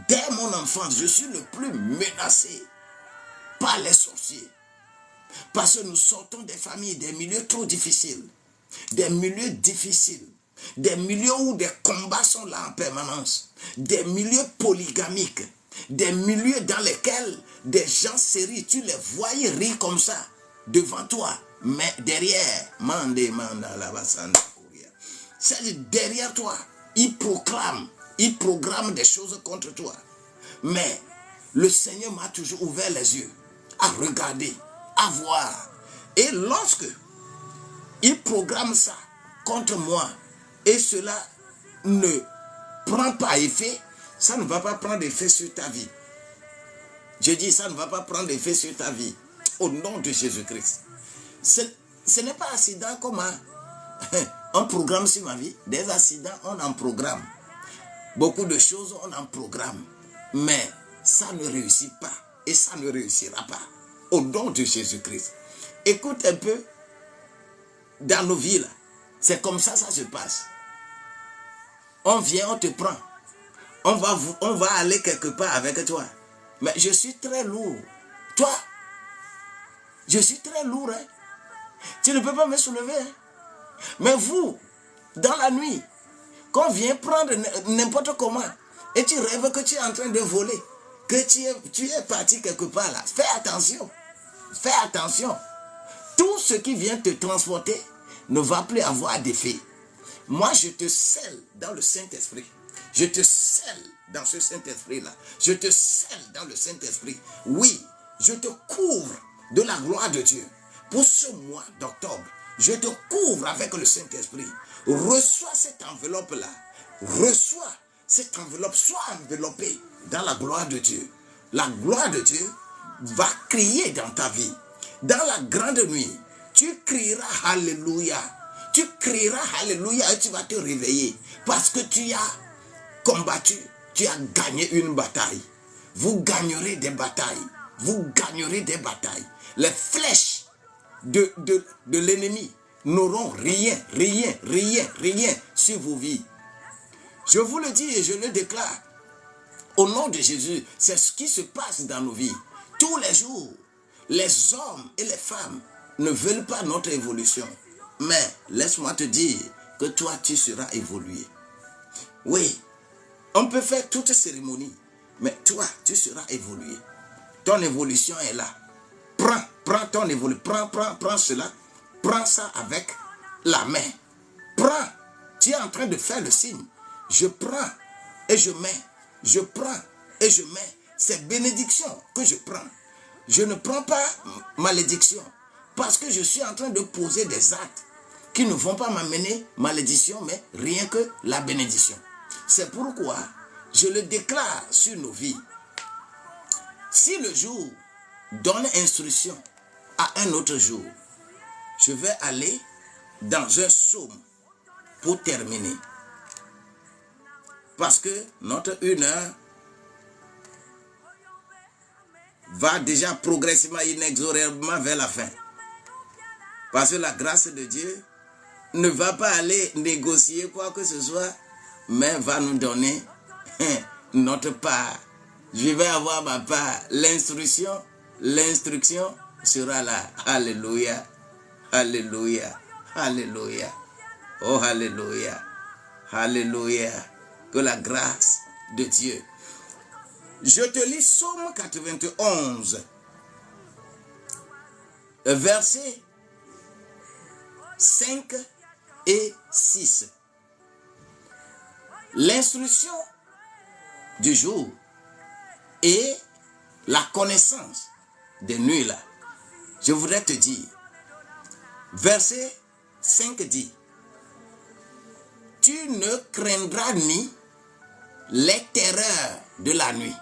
Dès mon enfance, je suis le plus menacé par les sorciers. Parce que nous sortons des familles, des milieux trop difficiles. Des milieux difficiles. Des milieux où des combats sont là en permanence. Des milieux polygamiques. Des milieux dans lesquels des gens se rient. Tu les voyais rire comme ça devant toi. Mais derrière, c'est derrière toi, ils proclament des choses contre toi. Mais le Seigneur m'a toujours ouvert les yeux à regarder, à voir. Et lorsque il programme ça contre moi et cela ne prend pas effet, ça ne va pas prendre effet sur ta vie. Je dis, ça ne va pas prendre effet sur ta vie. Au nom de Jésus-Christ. Ce n'est pas accident comme un programme sur ma vie. Des accidents, on en programme. Beaucoup de choses, on en programme. Mais ça ne réussit pas. Et ça ne réussira pas. Au nom de Jésus-Christ. Écoute un peu. Dans nos vies, là, c'est comme ça se passe. On vient, on te prend. On va aller quelque part avec toi. Mais je suis très lourd. Toi, je suis très lourd. Hein? Tu ne peux pas me soulever. Hein? Mais vous, dans la nuit, quand on vient prendre n'importe comment, et tu rêves que tu es en train de voler, que tu es parti quelque part là, fais attention. Fais attention. Tout ce qui vient te transporter ne va plus avoir d'effet. Moi, je te scelle dans le Saint-Esprit. Je te scelle dans ce Saint-Esprit-là. Je te scelle dans le Saint-Esprit. Oui, je te couvre de la gloire de Dieu. Pour ce mois d'octobre, je te couvre avec le Saint-Esprit. Reçois cette enveloppe-là. Reçois cette enveloppe. Sois enveloppé dans la gloire de Dieu. La gloire de Dieu va crier dans ta vie. Dans la grande nuit, tu crieras Alléluia. Tu crieras Alléluia et tu vas te réveiller. Parce que tu as combattu, tu as gagné une bataille. Vous gagnerez des batailles. Vous gagnerez des batailles. Les flèches de l'ennemi n'auront rien sur vos vies. Je vous le dis et je le déclare. Au nom de Jésus, c'est ce qui se passe dans nos vies. Tous les jours, les hommes et les femmes ne veulent pas notre évolution. Mais laisse-moi te dire que toi, tu seras évolué. Oui, on peut faire toute cérémonie, mais toi, tu seras évolué. Ton évolution est là. Prends ton évolution. Prends cela. Prends ça avec la main. Prends. Tu es en train de faire le signe. Je prends et je mets. Je prends et je mets. C'est bénédiction que je prends. Je ne prends pas malédiction. Parce que je suis en train de poser des actes qui ne vont pas m'amener malédiction, mais rien que la bénédiction. C'est pourquoi je le déclare sur nos vies. Si le jour donne instruction à un autre jour, je vais aller dans un psaume pour terminer. Parce que notre 1 heure va déjà progressivement, inexorablement vers la fin. Parce que la grâce de Dieu ne va pas aller négocier quoi que ce soit, mais va nous donner notre part. Je vais avoir ma part. L'instruction sera là. Alléluia. Alléluia. Alléluia. Oh, alléluia. Alléluia. Que la grâce de Dieu. Je te lis Psaume 91, versets 5 et 6. L'instruction du jour et la connaissance des nuits là. Je voudrais te dire, verset 5 dit, tu ne craindras ni les terreurs de la nuit.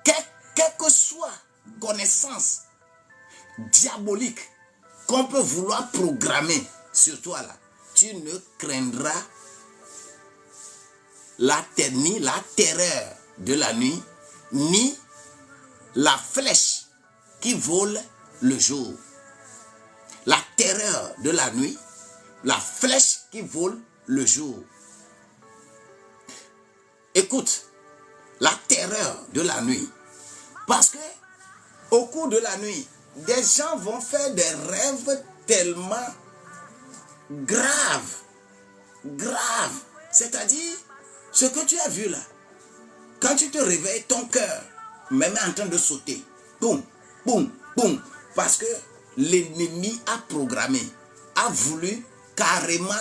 Quelle que soit connaissance diabolique qu'on peut vouloir programmer sur toi là, tu ne craindras ni la terreur de la nuit, ni la flèche qui vole le jour. La terreur de la nuit, la flèche qui vole le jour. Écoute, la terreur de la nuit. Parce que au cours de la nuit, des gens vont faire des rêves tellement graves. C'est-à-dire, ce que tu as vu là, Quand tu te réveilles, ton cœur même est en train de sauter. Boum, boum, boum. Parce que l'ennemi a programmé, a voulu carrément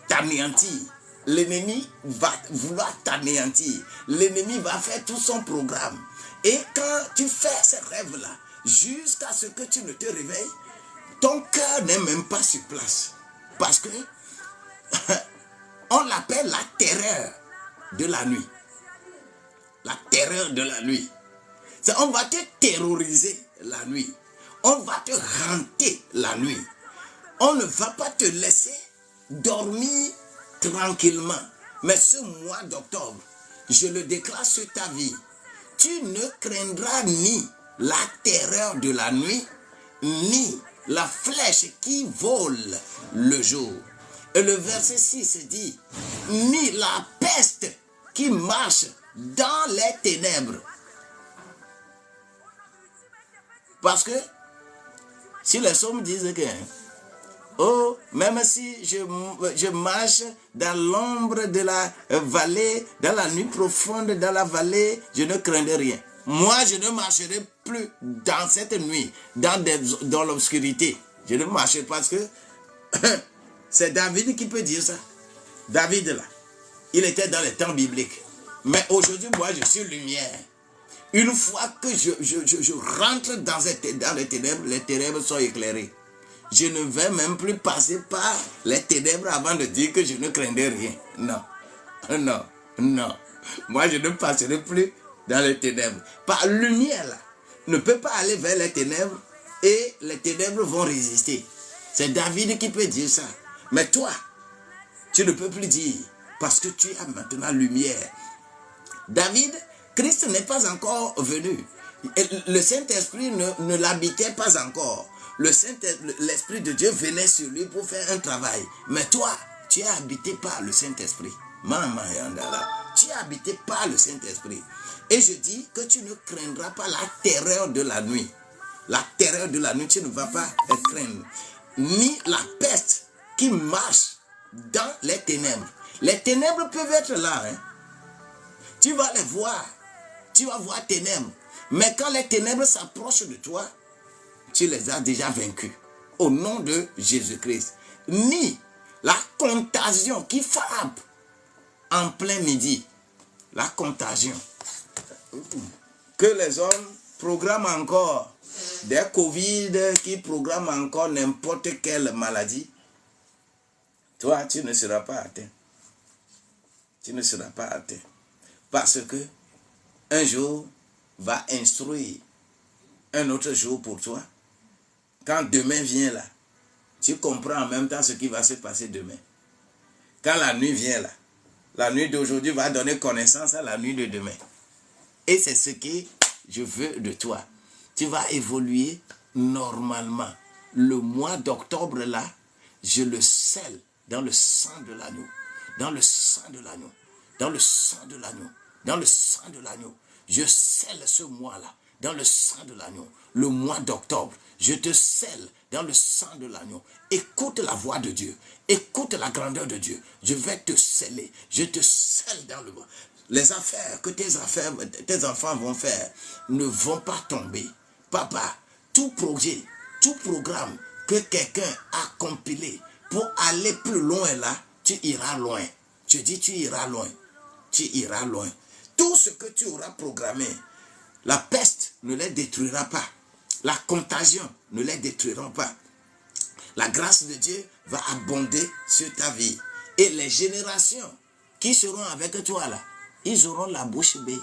t'anéantir. L'ennemi va vouloir t'anéantir. L'ennemi va faire tout son programme. Et quand tu fais ces rêves-là, jusqu'à ce que tu ne te réveilles, ton cœur n'est même pas sur place. Parce que on l'appelle la terreur de la nuit. La terreur de la nuit. On va te terroriser la nuit. On va te hanter la nuit. On ne va pas te laisser dormir tranquillement. Mais ce mois d'octobre, je le déclare sur ta vie. Tu ne craindras ni la terreur de la nuit, ni la flèche qui vole le jour. Et le verset 6 dit, ni la peste qui marche dans les ténèbres. Parce que si les hommes disent que oh, même si je marche dans l'ombre de la vallée, dans la nuit profonde, dans la vallée, je ne craindrai rien. Moi, je ne marcherai plus dans cette nuit, dans l'obscurité. Je ne marcherai pas parce que c'est David qui peut dire ça. David, là, il était dans les temps bibliques. Mais aujourd'hui, moi, je suis lumière. Une fois que je rentre dans les ténèbres sont éclairées. Je ne vais même plus passer par les ténèbres avant de dire que je ne craindrai rien. Non, non, non. Moi, je ne passerai plus dans les ténèbres. Par lumière, là, ne peut pas aller vers les ténèbres et les ténèbres vont résister. C'est David qui peut dire ça. Mais toi, tu ne peux plus dire parce que tu as maintenant lumière. David, Christ n'est pas encore venu. Le Saint-Esprit ne l'habitait pas encore. L'Esprit de Dieu venait sur lui pour faire un travail. Mais toi, tu es habité par le Saint-Esprit. Tu es habité par le Saint-Esprit. Et je dis que tu ne craindras pas la terreur de la nuit. La terreur de la nuit, tu ne vas pas craindre. Ni la peste qui marche dans les ténèbres. Les ténèbres peuvent être là. Hein. Tu vas les voir. Tu vas voir ténèbres. Mais quand les ténèbres s'approchent de toi, tu les as déjà vaincus. Au nom de Jésus-Christ. Ni la contagion qui frappe en plein midi. La contagion. Que les hommes programment encore des Covid, qui programment encore n'importe quelle maladie. Toi, tu ne seras pas atteint. Tu ne seras pas atteint. Parce que un jour va instruire un autre jour pour toi. Quand demain vient là, tu comprends en même temps ce qui va se passer demain. Quand la nuit vient là, la nuit d'aujourd'hui va donner connaissance à la nuit de demain. Et c'est ce que je veux de toi. Tu vas évoluer normalement. Le mois d'octobre là, je le scelle dans le sang de l'agneau. Dans le sang de l'agneau. Dans le sang de l'agneau. Dans le sang de l'agneau. Je scelle ce mois-là dans le sang de l'agneau. Le mois d'octobre, je te scelle dans le sang de l'agneau. Écoute la voix de Dieu. Écoute la grandeur de Dieu. Je vais te sceller. Je te scelle dans le mois. Les affaires que tes enfants vont faire ne vont pas tomber. Papa, tout projet, tout programme que quelqu'un a compilé pour aller plus loin là, tu iras loin. Je dis tu iras loin. Tu iras loin. Tout ce que tu auras programmé, la peste ne les détruira pas. La contagion ne les détruira pas. La grâce de Dieu va abonder sur ta vie. Et les générations qui seront avec toi là, ils auront la bouche bée.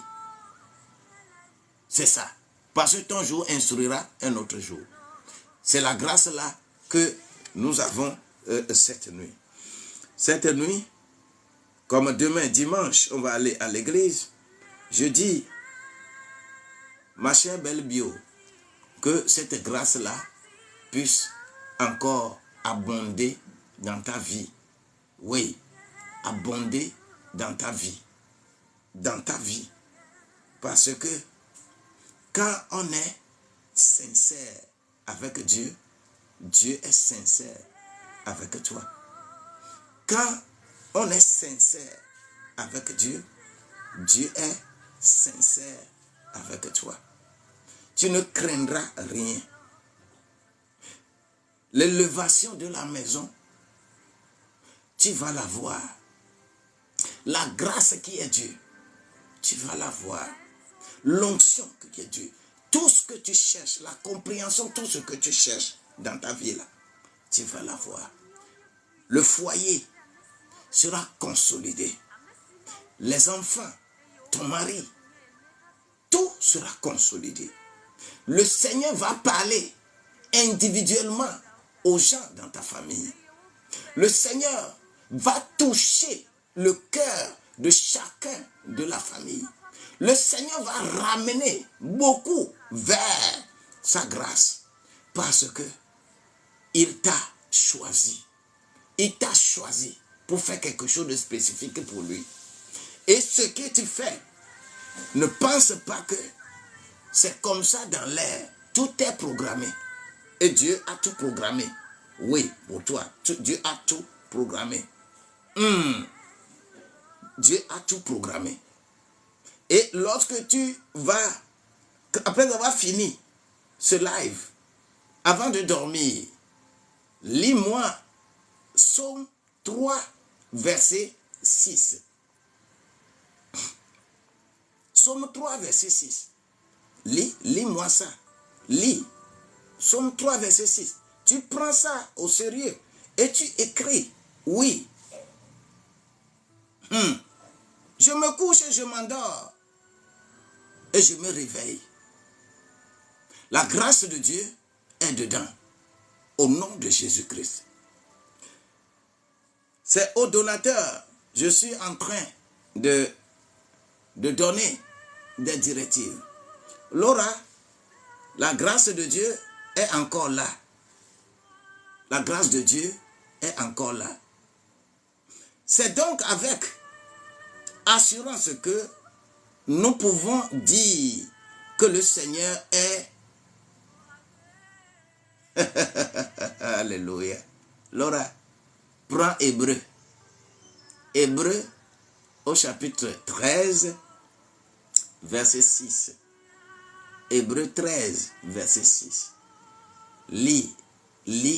C'est ça. Parce que ton jour instruira un autre jour. C'est la grâce là que nous avons cette nuit. Cette nuit, comme demain dimanche, on va aller à l'église. Je dis, ma chère belle bio, que cette grâce-là puisse encore abonder dans ta vie. Oui, abonder dans ta vie. Dans ta vie. Parce que quand on est sincère avec Dieu, Dieu est sincère avec toi. Quand on est sincère avec Dieu, Dieu est sincère avec toi. Tu ne craindras rien. L'élévation de la maison, tu vas la voir. La grâce qui est Dieu, tu vas la voir. L'onction qui est Dieu. Tout ce que tu cherches, la compréhension, tout ce que tu cherches dans ta vie là, tu vas la voir. Le foyer sera consolidé. Les enfants, ton mari, tout sera consolidé. Le Seigneur va parler individuellement aux gens dans ta famille. Le Seigneur va toucher le cœur de chacun de la famille. Le Seigneur va ramener beaucoup vers sa grâce parce que il t'a choisi. Il t'a choisi pour faire quelque chose de spécifique pour lui. Et ce que tu fais, ne pense pas que c'est comme ça dans l'air. Tout est programmé. Et Dieu a tout programmé. Oui, pour toi. Dieu a tout programmé. Dieu a tout programmé. Et lorsque tu vas, après avoir fini ce live, avant de dormir, lis-moi Psaume 3, verset 6. Psaume 3, verset 6. Lis-moi ça. Lis. Psaume 3, verset 6. Tu prends ça au sérieux et tu écris. Oui. Je me couche et je m'endors. Et je me réveille. La grâce de Dieu est dedans. Au nom de Jésus-Christ. C'est au donateur. Je suis en train de donner des directives. Laura, la grâce de Dieu est encore là. La grâce de Dieu est encore là. C'est donc avec assurance que nous pouvons dire que le Seigneur est... Alléluia. Laura, prends Hébreu. Hébreu au chapitre 13, verset 6. Hébreu 13, verset 6. Lis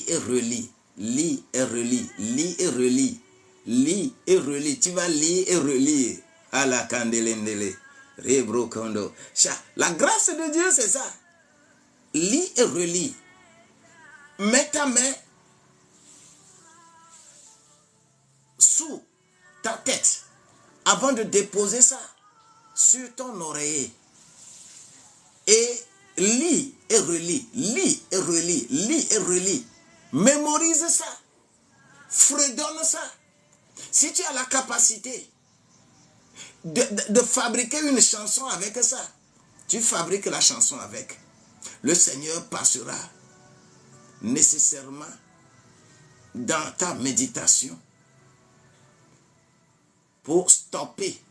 et relis. Lis et relis. Lis et relis. Lis et relis. Tu vas lire et relire. À la candelendele. Rebro kondo. La grâce de Dieu, c'est ça. Lis et relis. Mets ta main sous ta tête avant de déposer ça sur ton oreiller. Et lis et relis. Lis et relis. Lis et relis. Mémorise ça. Fredonne ça. Si tu as la capacité de fabriquer une chanson avec ça, tu fabriques la chanson avec. Le Seigneur passera nécessairement dans ta méditation pour stopper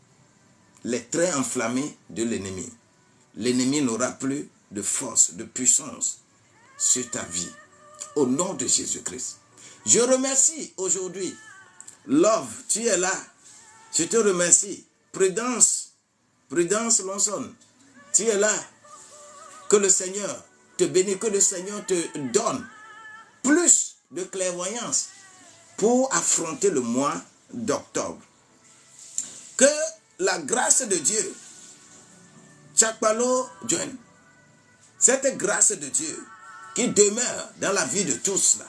les traits enflammés de l'ennemi. L'ennemi n'aura plus de force, de puissance sur ta vie. Au nom de Jésus-Christ. Je remercie aujourd'hui. Love, tu es là. Je te remercie. Prudence Lonson, tu es là. Que le Seigneur te bénisse, que le Seigneur te donne plus de clairvoyance pour affronter le mois d'octobre. Que la grâce de Dieu, Chakpalo John, cette grâce de Dieu qui demeure dans la vie de tous là,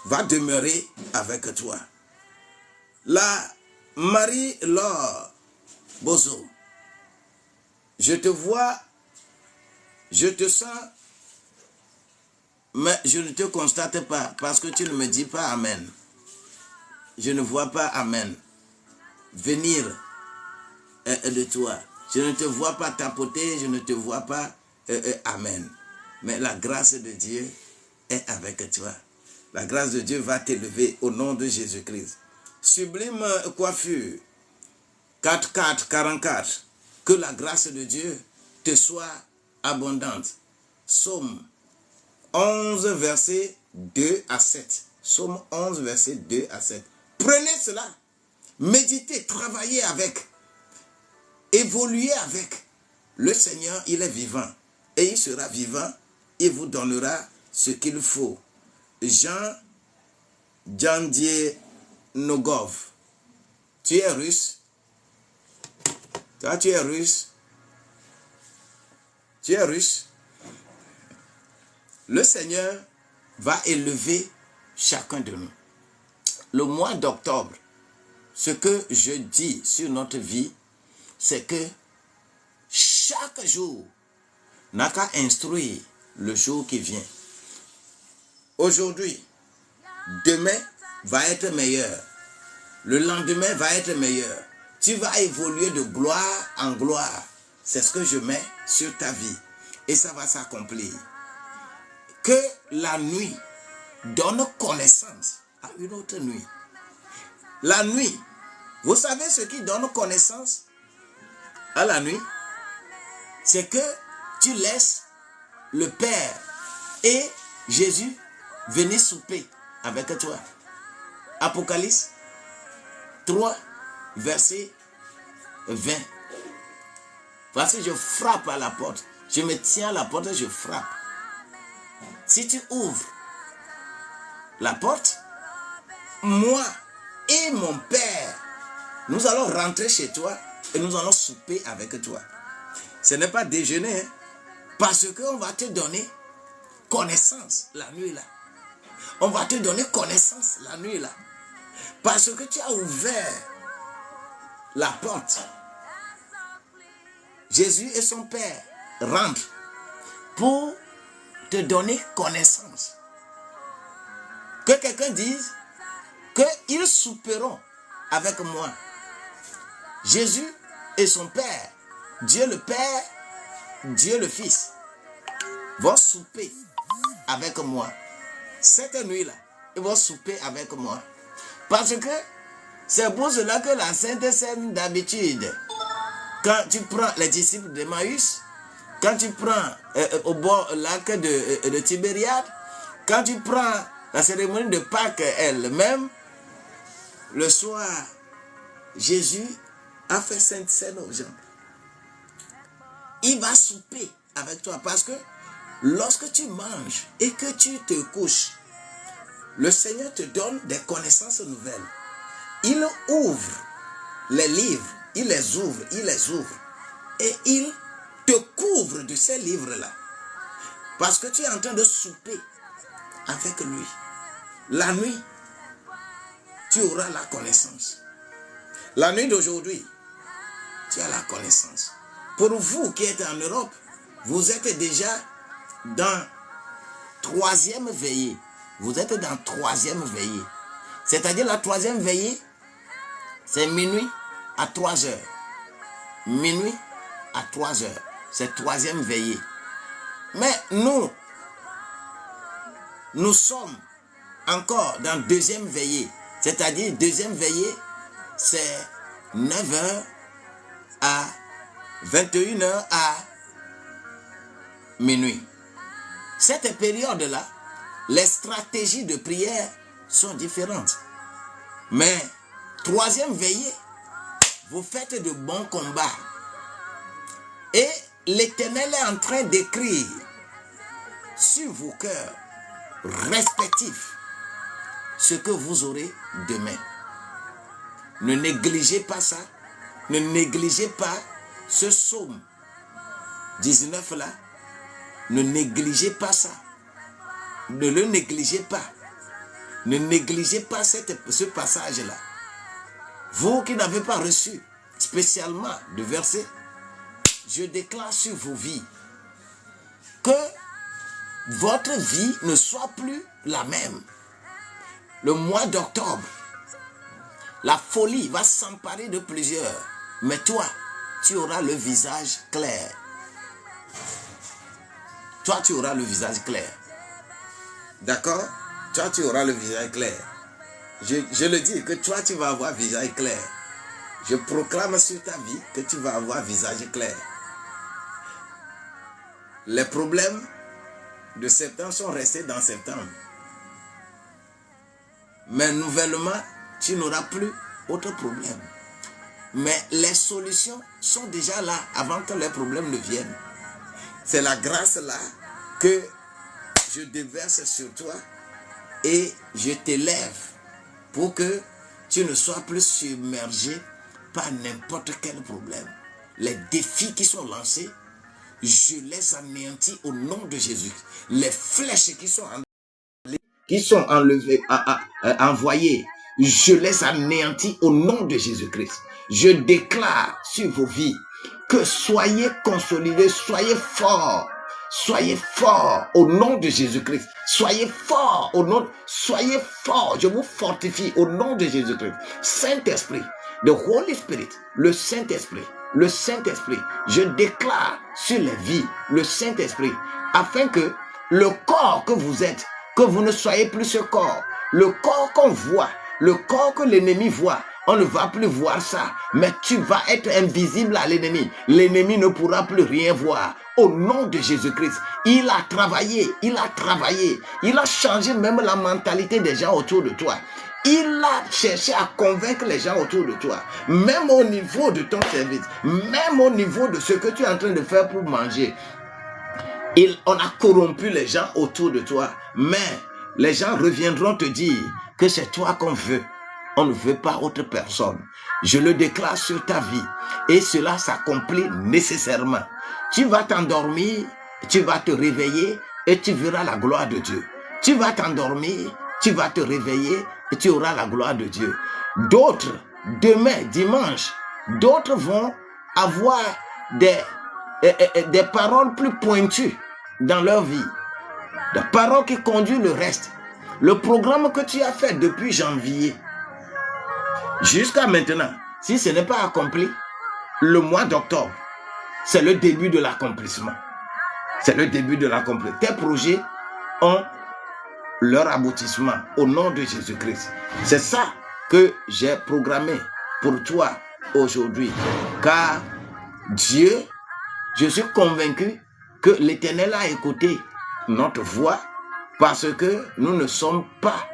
va demeurer avec toi. La Marie-Laure Bozo, je te vois, je te sens, mais je ne te constate pas parce que tu ne me dis pas Amen. Je ne vois pas Amen venir de toi. Je ne te vois pas tapoter, je ne te vois pas Amen. Mais la grâce de Dieu est avec toi. La grâce de Dieu va t'élever au nom de Jésus-Christ. Sublime coiffure, 44. Que la grâce de Dieu te soit abondante. Psaume 11, verset 2 à 7. Psaume 11, verset 2 à 7. Prenez cela. Méditez, travaillez avec. Évoluez avec. Le Seigneur, il est vivant. Et il sera vivant. Il vous donnera ce qu'il faut. Jean Jandienogov. Tu es russe? Toi, tu es russe? Tu es russe? Le Seigneur va élever chacun de nous. Le mois d'octobre, ce que je dis sur notre vie, c'est que chaque jour n'a qu'à instruire le jour qui vient. Aujourd'hui, demain va être meilleur. Le lendemain va être meilleur. Tu vas évoluer de gloire en gloire. C'est ce que je mets sur ta vie. Et ça va s'accomplir. Que la nuit donne connaissance à une autre nuit. La nuit, vous savez ce qui donne connaissance à la nuit? C'est que tu laisses le Père et Jésus venir souper avec toi. Apocalypse 3, verset 20. Voici, je frappe à la porte. Je me tiens à la porte et je frappe. Si tu ouvres la porte, moi et mon Père, nous allons rentrer chez toi et nous allons souper avec toi. Ce n'est pas déjeuner, hein, parce qu'on va te donner connaissance la nuit là. On va te donner connaissance la nuit là. Parce que tu as ouvert la porte. Jésus et son Père rentrent pour te donner connaissance. Que quelqu'un dise qu'ils souperont avec moi. Jésus et son Père, Dieu le Père, Dieu le Fils, vont souper avec moi. Cette nuit-là, ils vont souper avec moi. Parce que c'est pour cela que la Sainte Seine d'habitude, quand tu prends les disciples d'Emmaüs, quand tu prends au bord lac de Tibériade, quand tu prends la cérémonie de Pâques elle-même, le soir, Jésus a fait Sainte Seine aux gens. Il va souper avec toi parce que lorsque tu manges et que tu te couches, le Seigneur te donne des connaissances nouvelles. Il ouvre les livres, il les ouvre et il te couvre de ces livres-là. Parce que tu es en train de souper avec lui. La nuit, tu auras la connaissance. La nuit d'aujourd'hui, tu as la connaissance. Pour vous qui êtes en Europe, vous êtes déjà dans 3e veillée. Vous êtes dans 3e veillée. C'est-à-dire la 3e veillée, c'est minuit à 3 heures. Minuit à 3 heures. C'est 3e veillée. Mais nous sommes encore dans 2e veillée. C'est-à-dire 2e veillée, c'est 9h à 21h à minuit. Cette période-là, les stratégies de prière sont différentes. Mais 3e veillée, vous faites de bons combats. Et l'Éternel est en train d'écrire sur vos cœurs respectifs ce que vous aurez demain. Ne négligez pas ça. Ne négligez pas ce psaume 19 là. Ne négligez pas ça. Ne le négligez pas. Ne négligez pas ce passage-là. Vous qui n'avez pas reçu spécialement de verset, je déclare sur vos vies que votre vie ne soit plus la même. Le mois d'octobre, la folie va s'emparer de plusieurs. Mais toi, tu auras le visage clair. Toi, tu auras le visage clair. D'accord? Toi, tu auras le visage clair. Je le dis que toi, tu vas avoir visage clair. Je proclame sur ta vie que tu vas avoir visage clair. Les problèmes de septembre sont restés dans septembre. Mais nouvellement, tu n'auras plus autre problème. Mais les solutions sont déjà là avant que les problèmes ne viennent. C'est la grâce là que je déverse sur toi et je t'élève pour que tu ne sois plus submergé par n'importe quel problème. Les défis qui sont lancés, je les anéantis au nom de Jésus. Les flèches qui sont enlevées, envoyées, je les anéantis au nom de Jésus-Christ. Je déclare sur vos vies que soyez consolidés, soyez forts au nom de Jésus-Christ. Soyez forts soyez forts. Je vous fortifie au nom de Jésus-Christ. Saint-Esprit, the Holy Spirit, le Saint-Esprit, je déclare sur les vies le Saint-Esprit, afin que le corps que vous êtes, que vous ne soyez plus ce corps, le corps qu'on voit, le corps que l'ennemi voit, on ne va plus voir ça, mais tu vas être invisible à l'ennemi. L'ennemi ne pourra plus rien voir. Au nom de Jésus-Christ, il a travaillé, il a changé même la mentalité des gens autour de toi. Il a cherché à convaincre les gens autour de toi, même au niveau de ton service, même au niveau de ce que tu es en train de faire pour manger. On a corrompu les gens autour de toi, mais les gens reviendront te dire que c'est toi qu'on veut. On ne veut pas autre personne. Je le déclare sur ta vie et cela s'accomplit nécessairement. Tu vas t'endormir, tu vas te réveiller et tu verras la gloire de Dieu. Tu vas t'endormir, tu vas te réveiller et tu auras la gloire de Dieu. D'autres, demain, dimanche, d'autres vont avoir des paroles plus pointues dans leur vie. Des paroles qui conduisent le reste. Le programme que tu as fait depuis janvier jusqu'à maintenant, si ce n'est pas accompli, le mois d'octobre, c'est le début de l'accomplissement. C'est le début de l'accomplissement. Tes projets ont leur aboutissement au nom de Jésus-Christ. C'est ça que j'ai programmé pour toi aujourd'hui. Car Dieu, je suis convaincu que l'Éternel a écouté notre voix parce que nous ne sommes pas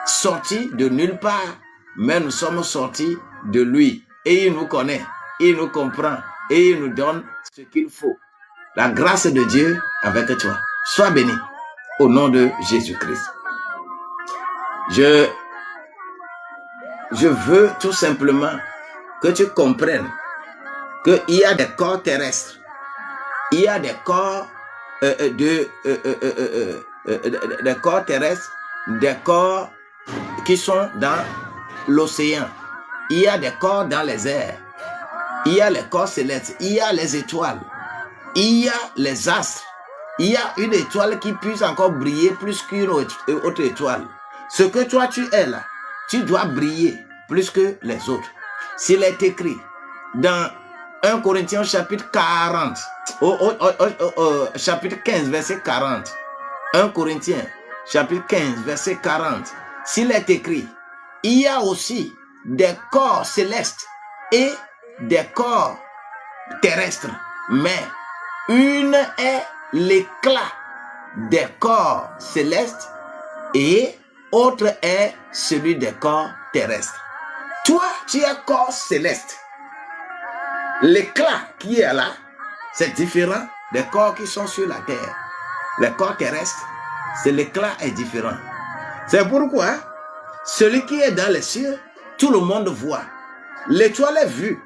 sortis de nulle part, mais nous sommes sortis de lui. Et il nous connaît, il nous comprend et il nous donne ce qu'il faut. La grâce de Dieu avec toi. Sois béni au nom de Jésus-Christ. Je veux tout simplement que tu comprennes qu'il y a des corps terrestres, il y a des corps des corps terrestres, des corps qui sont dans l'océan, il y a des corps dans les airs, il y a les corps célestes, il y a les étoiles, il y a les astres, il y a une étoile qui puisse encore briller plus qu'une autre étoile. Ce que toi tu es là, tu dois briller plus que les autres. S'il est écrit dans 1 Corinthiens chapitre 40, chapitre 15 verset 40, 1 Corinthiens chapitre 15 verset 40, s'il est écrit, il y a aussi des corps célestes et des corps terrestres, mais une est l'éclat des corps célestes et autre est celui des corps terrestres. Toi, tu es corps céleste. L'éclat qui est là, c'est différent des corps qui sont sur la terre. Les corps terrestres, c'est l'éclat est différent. C'est pourquoi celui qui est dans les cieux, tout le monde voit. L'étoile est vue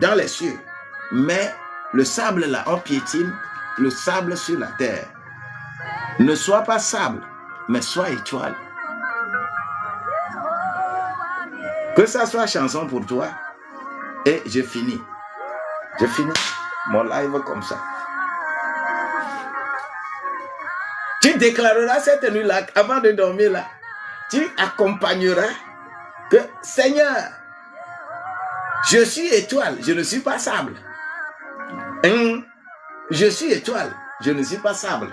dans les cieux, mais le sable là, on piétine le sable sur la terre. Ne sois pas sable, mais sois étoile. Que ça soit chanson pour toi. Et je finis. Je finis mon live comme ça. Tu déclareras cette nuit-là, avant de dormir là, tu accompagneras que Seigneur, je suis étoile, je ne suis pas sable. Je suis étoile, je ne suis pas sable.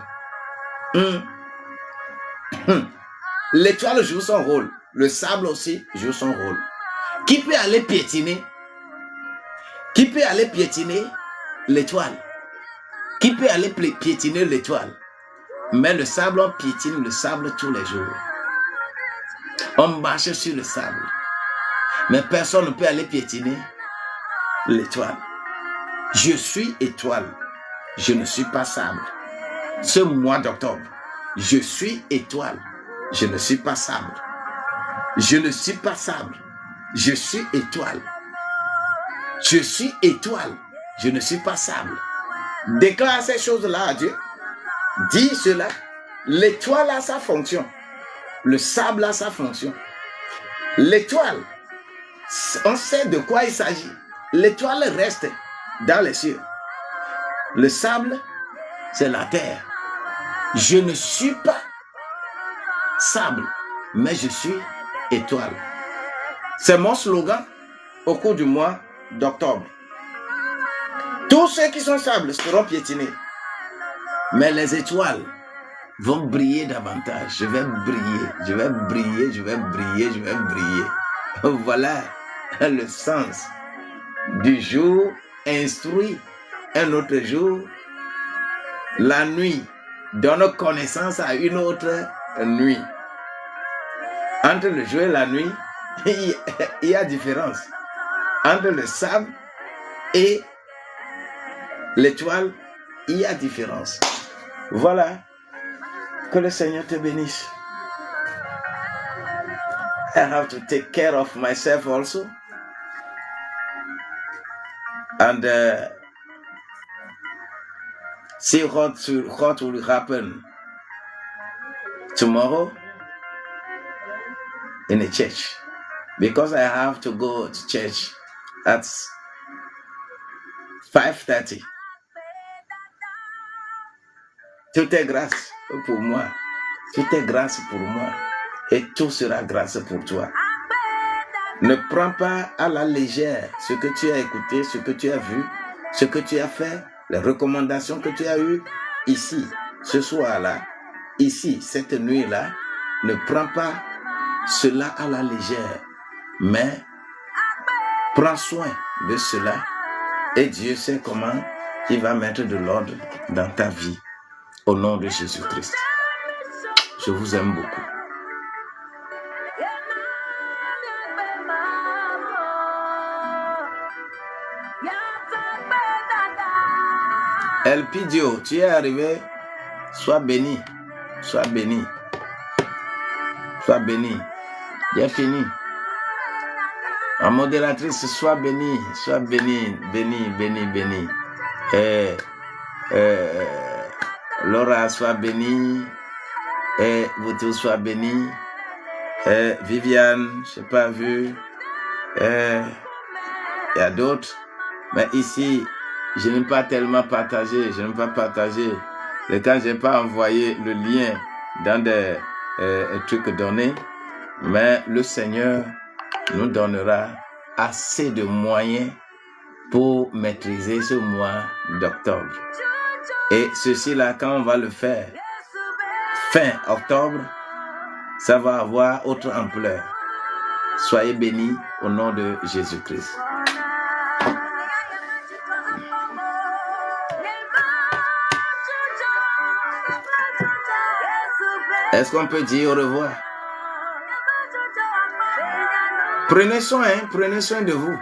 L'étoile joue son rôle, le sable aussi joue son rôle. Qui peut aller piétiner? Qui peut aller piétiner l'étoile? Qui peut aller piétiner l'étoile? Mais le sable, on piétine le sable tous les jours. On marche sur le sable. Mais personne ne peut aller piétiner l'étoile. Je suis étoile. Je ne suis pas sable. Ce mois d'octobre, je suis étoile. Je ne suis pas sable. Je ne suis pas sable. Je suis étoile. Je suis étoile. Je ne suis pas sable. Déclare ces choses-là à Dieu. Dis cela. L'étoile a sa fonction. Le sable a sa fonction. L'étoile, on sait de quoi il s'agit. L'étoile reste dans les cieux. Le sable, c'est la terre. Je ne suis pas sable, mais je suis étoile. C'est mon slogan au cours du mois d'octobre. Tous ceux qui sont sables seront piétinés, mais les étoiles vont briller davantage. Je vais briller, je vais briller, je vais briller, je vais briller. Voilà le sens du jour instruit. Un autre jour, la nuit donne connaissance à une autre nuit. Entre le jour et la nuit, il y a différence. Entre le sable et l'étoile, il y a différence. Voilà. Que le Seigneur te bénisse. I have to take care of myself also. And see what will happen tomorrow in the church. Because I have to go to church at 5:30. Tout est grâce pour moi. Tout est grâce pour moi. Et tout sera grâce pour toi. Ne prends pas à la légère ce que tu as écouté, ce que tu as vu, ce que tu as fait, les recommandations que tu as eues ici, ce soir-là, ici, cette nuit-là. Ne prends pas cela à la légère, mais prends soin de cela et Dieu sait comment il va mettre de l'ordre dans ta vie. Au nom de Jésus-Christ. Je vous aime beaucoup. El Pidio, tu es arrivé. Sois béni. Sois béni. Sois béni. J'ai fini. En modératrice, sois béni. Sois béni. Béni, béni, béni. Laura, sois bénie. Et vous tous, sois bénis. Viviane, je n'ai pas vu. Il y a d'autres. Mais ici, je n'ai pas tellement partagé. Je n'ai pas partagé. Et quand je n'ai pas envoyé le lien dans des trucs donnés, mais le Seigneur nous donnera assez de moyens pour maîtriser ce mois d'octobre. Et ceci-là, quand on va le faire fin octobre, ça va avoir autre ampleur. Soyez bénis au nom de Jésus-Christ. Est-ce qu'on peut dire au revoir? Prenez soin de vous.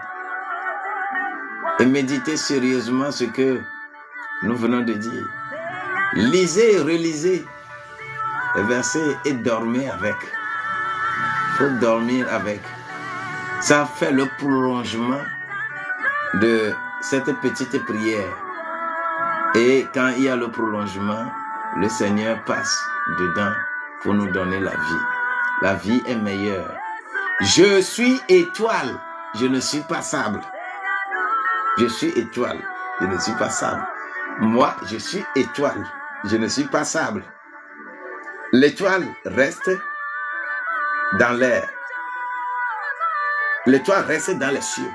Et méditez sérieusement ce que nous venons de dire. Lisez et relisez les versets et dormez avec. Il faut dormir avec. Ça fait le prolongement de cette petite prière. Et quand il y a le prolongement, le Seigneur passe dedans pour nous donner la vie. La vie est meilleure. Je suis étoile, je ne suis pas sable. Je suis étoile, je ne suis pas sable. Moi, je suis étoile, je ne suis pas sable. L'étoile reste dans l'air. L'étoile reste dans les cieux.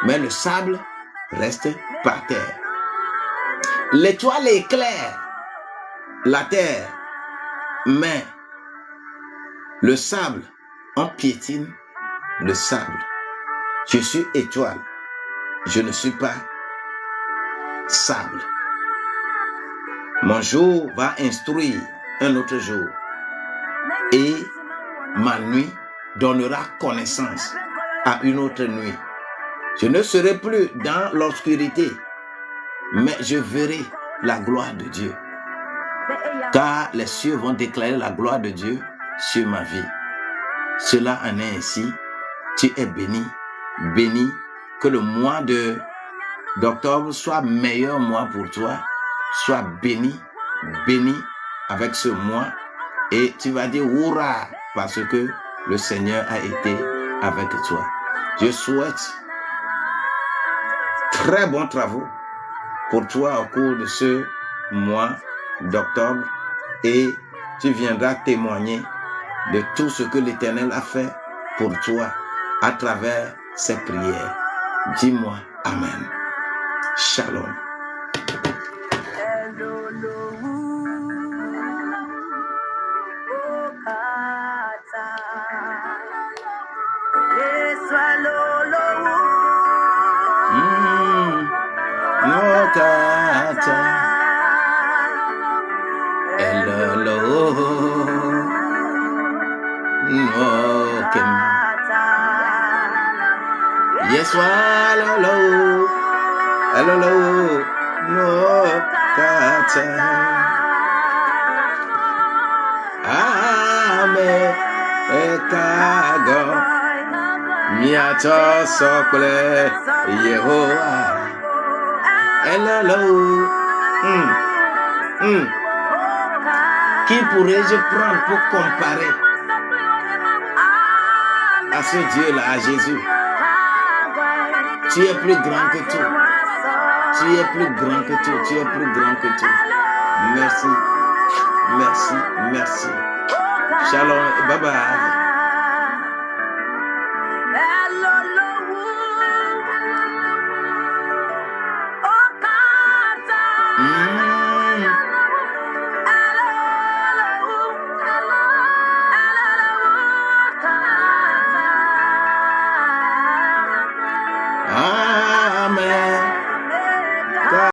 Mais le sable reste par terre. L'étoile éclaire la terre. Mais le sable, on piétine le sable. Je suis étoile. Je ne suis pas sable. Mon jour va instruire un autre jour. Et ma nuit donnera connaissance à une autre nuit. Je ne serai plus dans l'obscurité, mais je verrai la gloire de Dieu. Car les cieux vont déclarer la gloire de Dieu sur ma vie. Cela en est ainsi. Tu es béni, béni. Que le mois d'octobre soit meilleur mois pour toi. Sois béni, béni avec ce mois. Et tu vas dire hurrah parce que le Seigneur a été avec toi. Je souhaite très bons travaux pour toi au cours de ce mois d'octobre et tu viendras témoigner de tout ce que l'Éternel a fait pour toi à travers ces prières. Dis-moi Amen. Shalom. Yes, hello, hello, no kata. Amen, ekago, miato sokle, Yehoah. Hello, Qui pourrais-je prendre pour comparer à ce Dieu-là, à Jésus? Tu es plus grand que tout. Tu es plus grand que tout. Tu es plus grand que tout. Merci. Merci. Merci. Shalom et bye bye.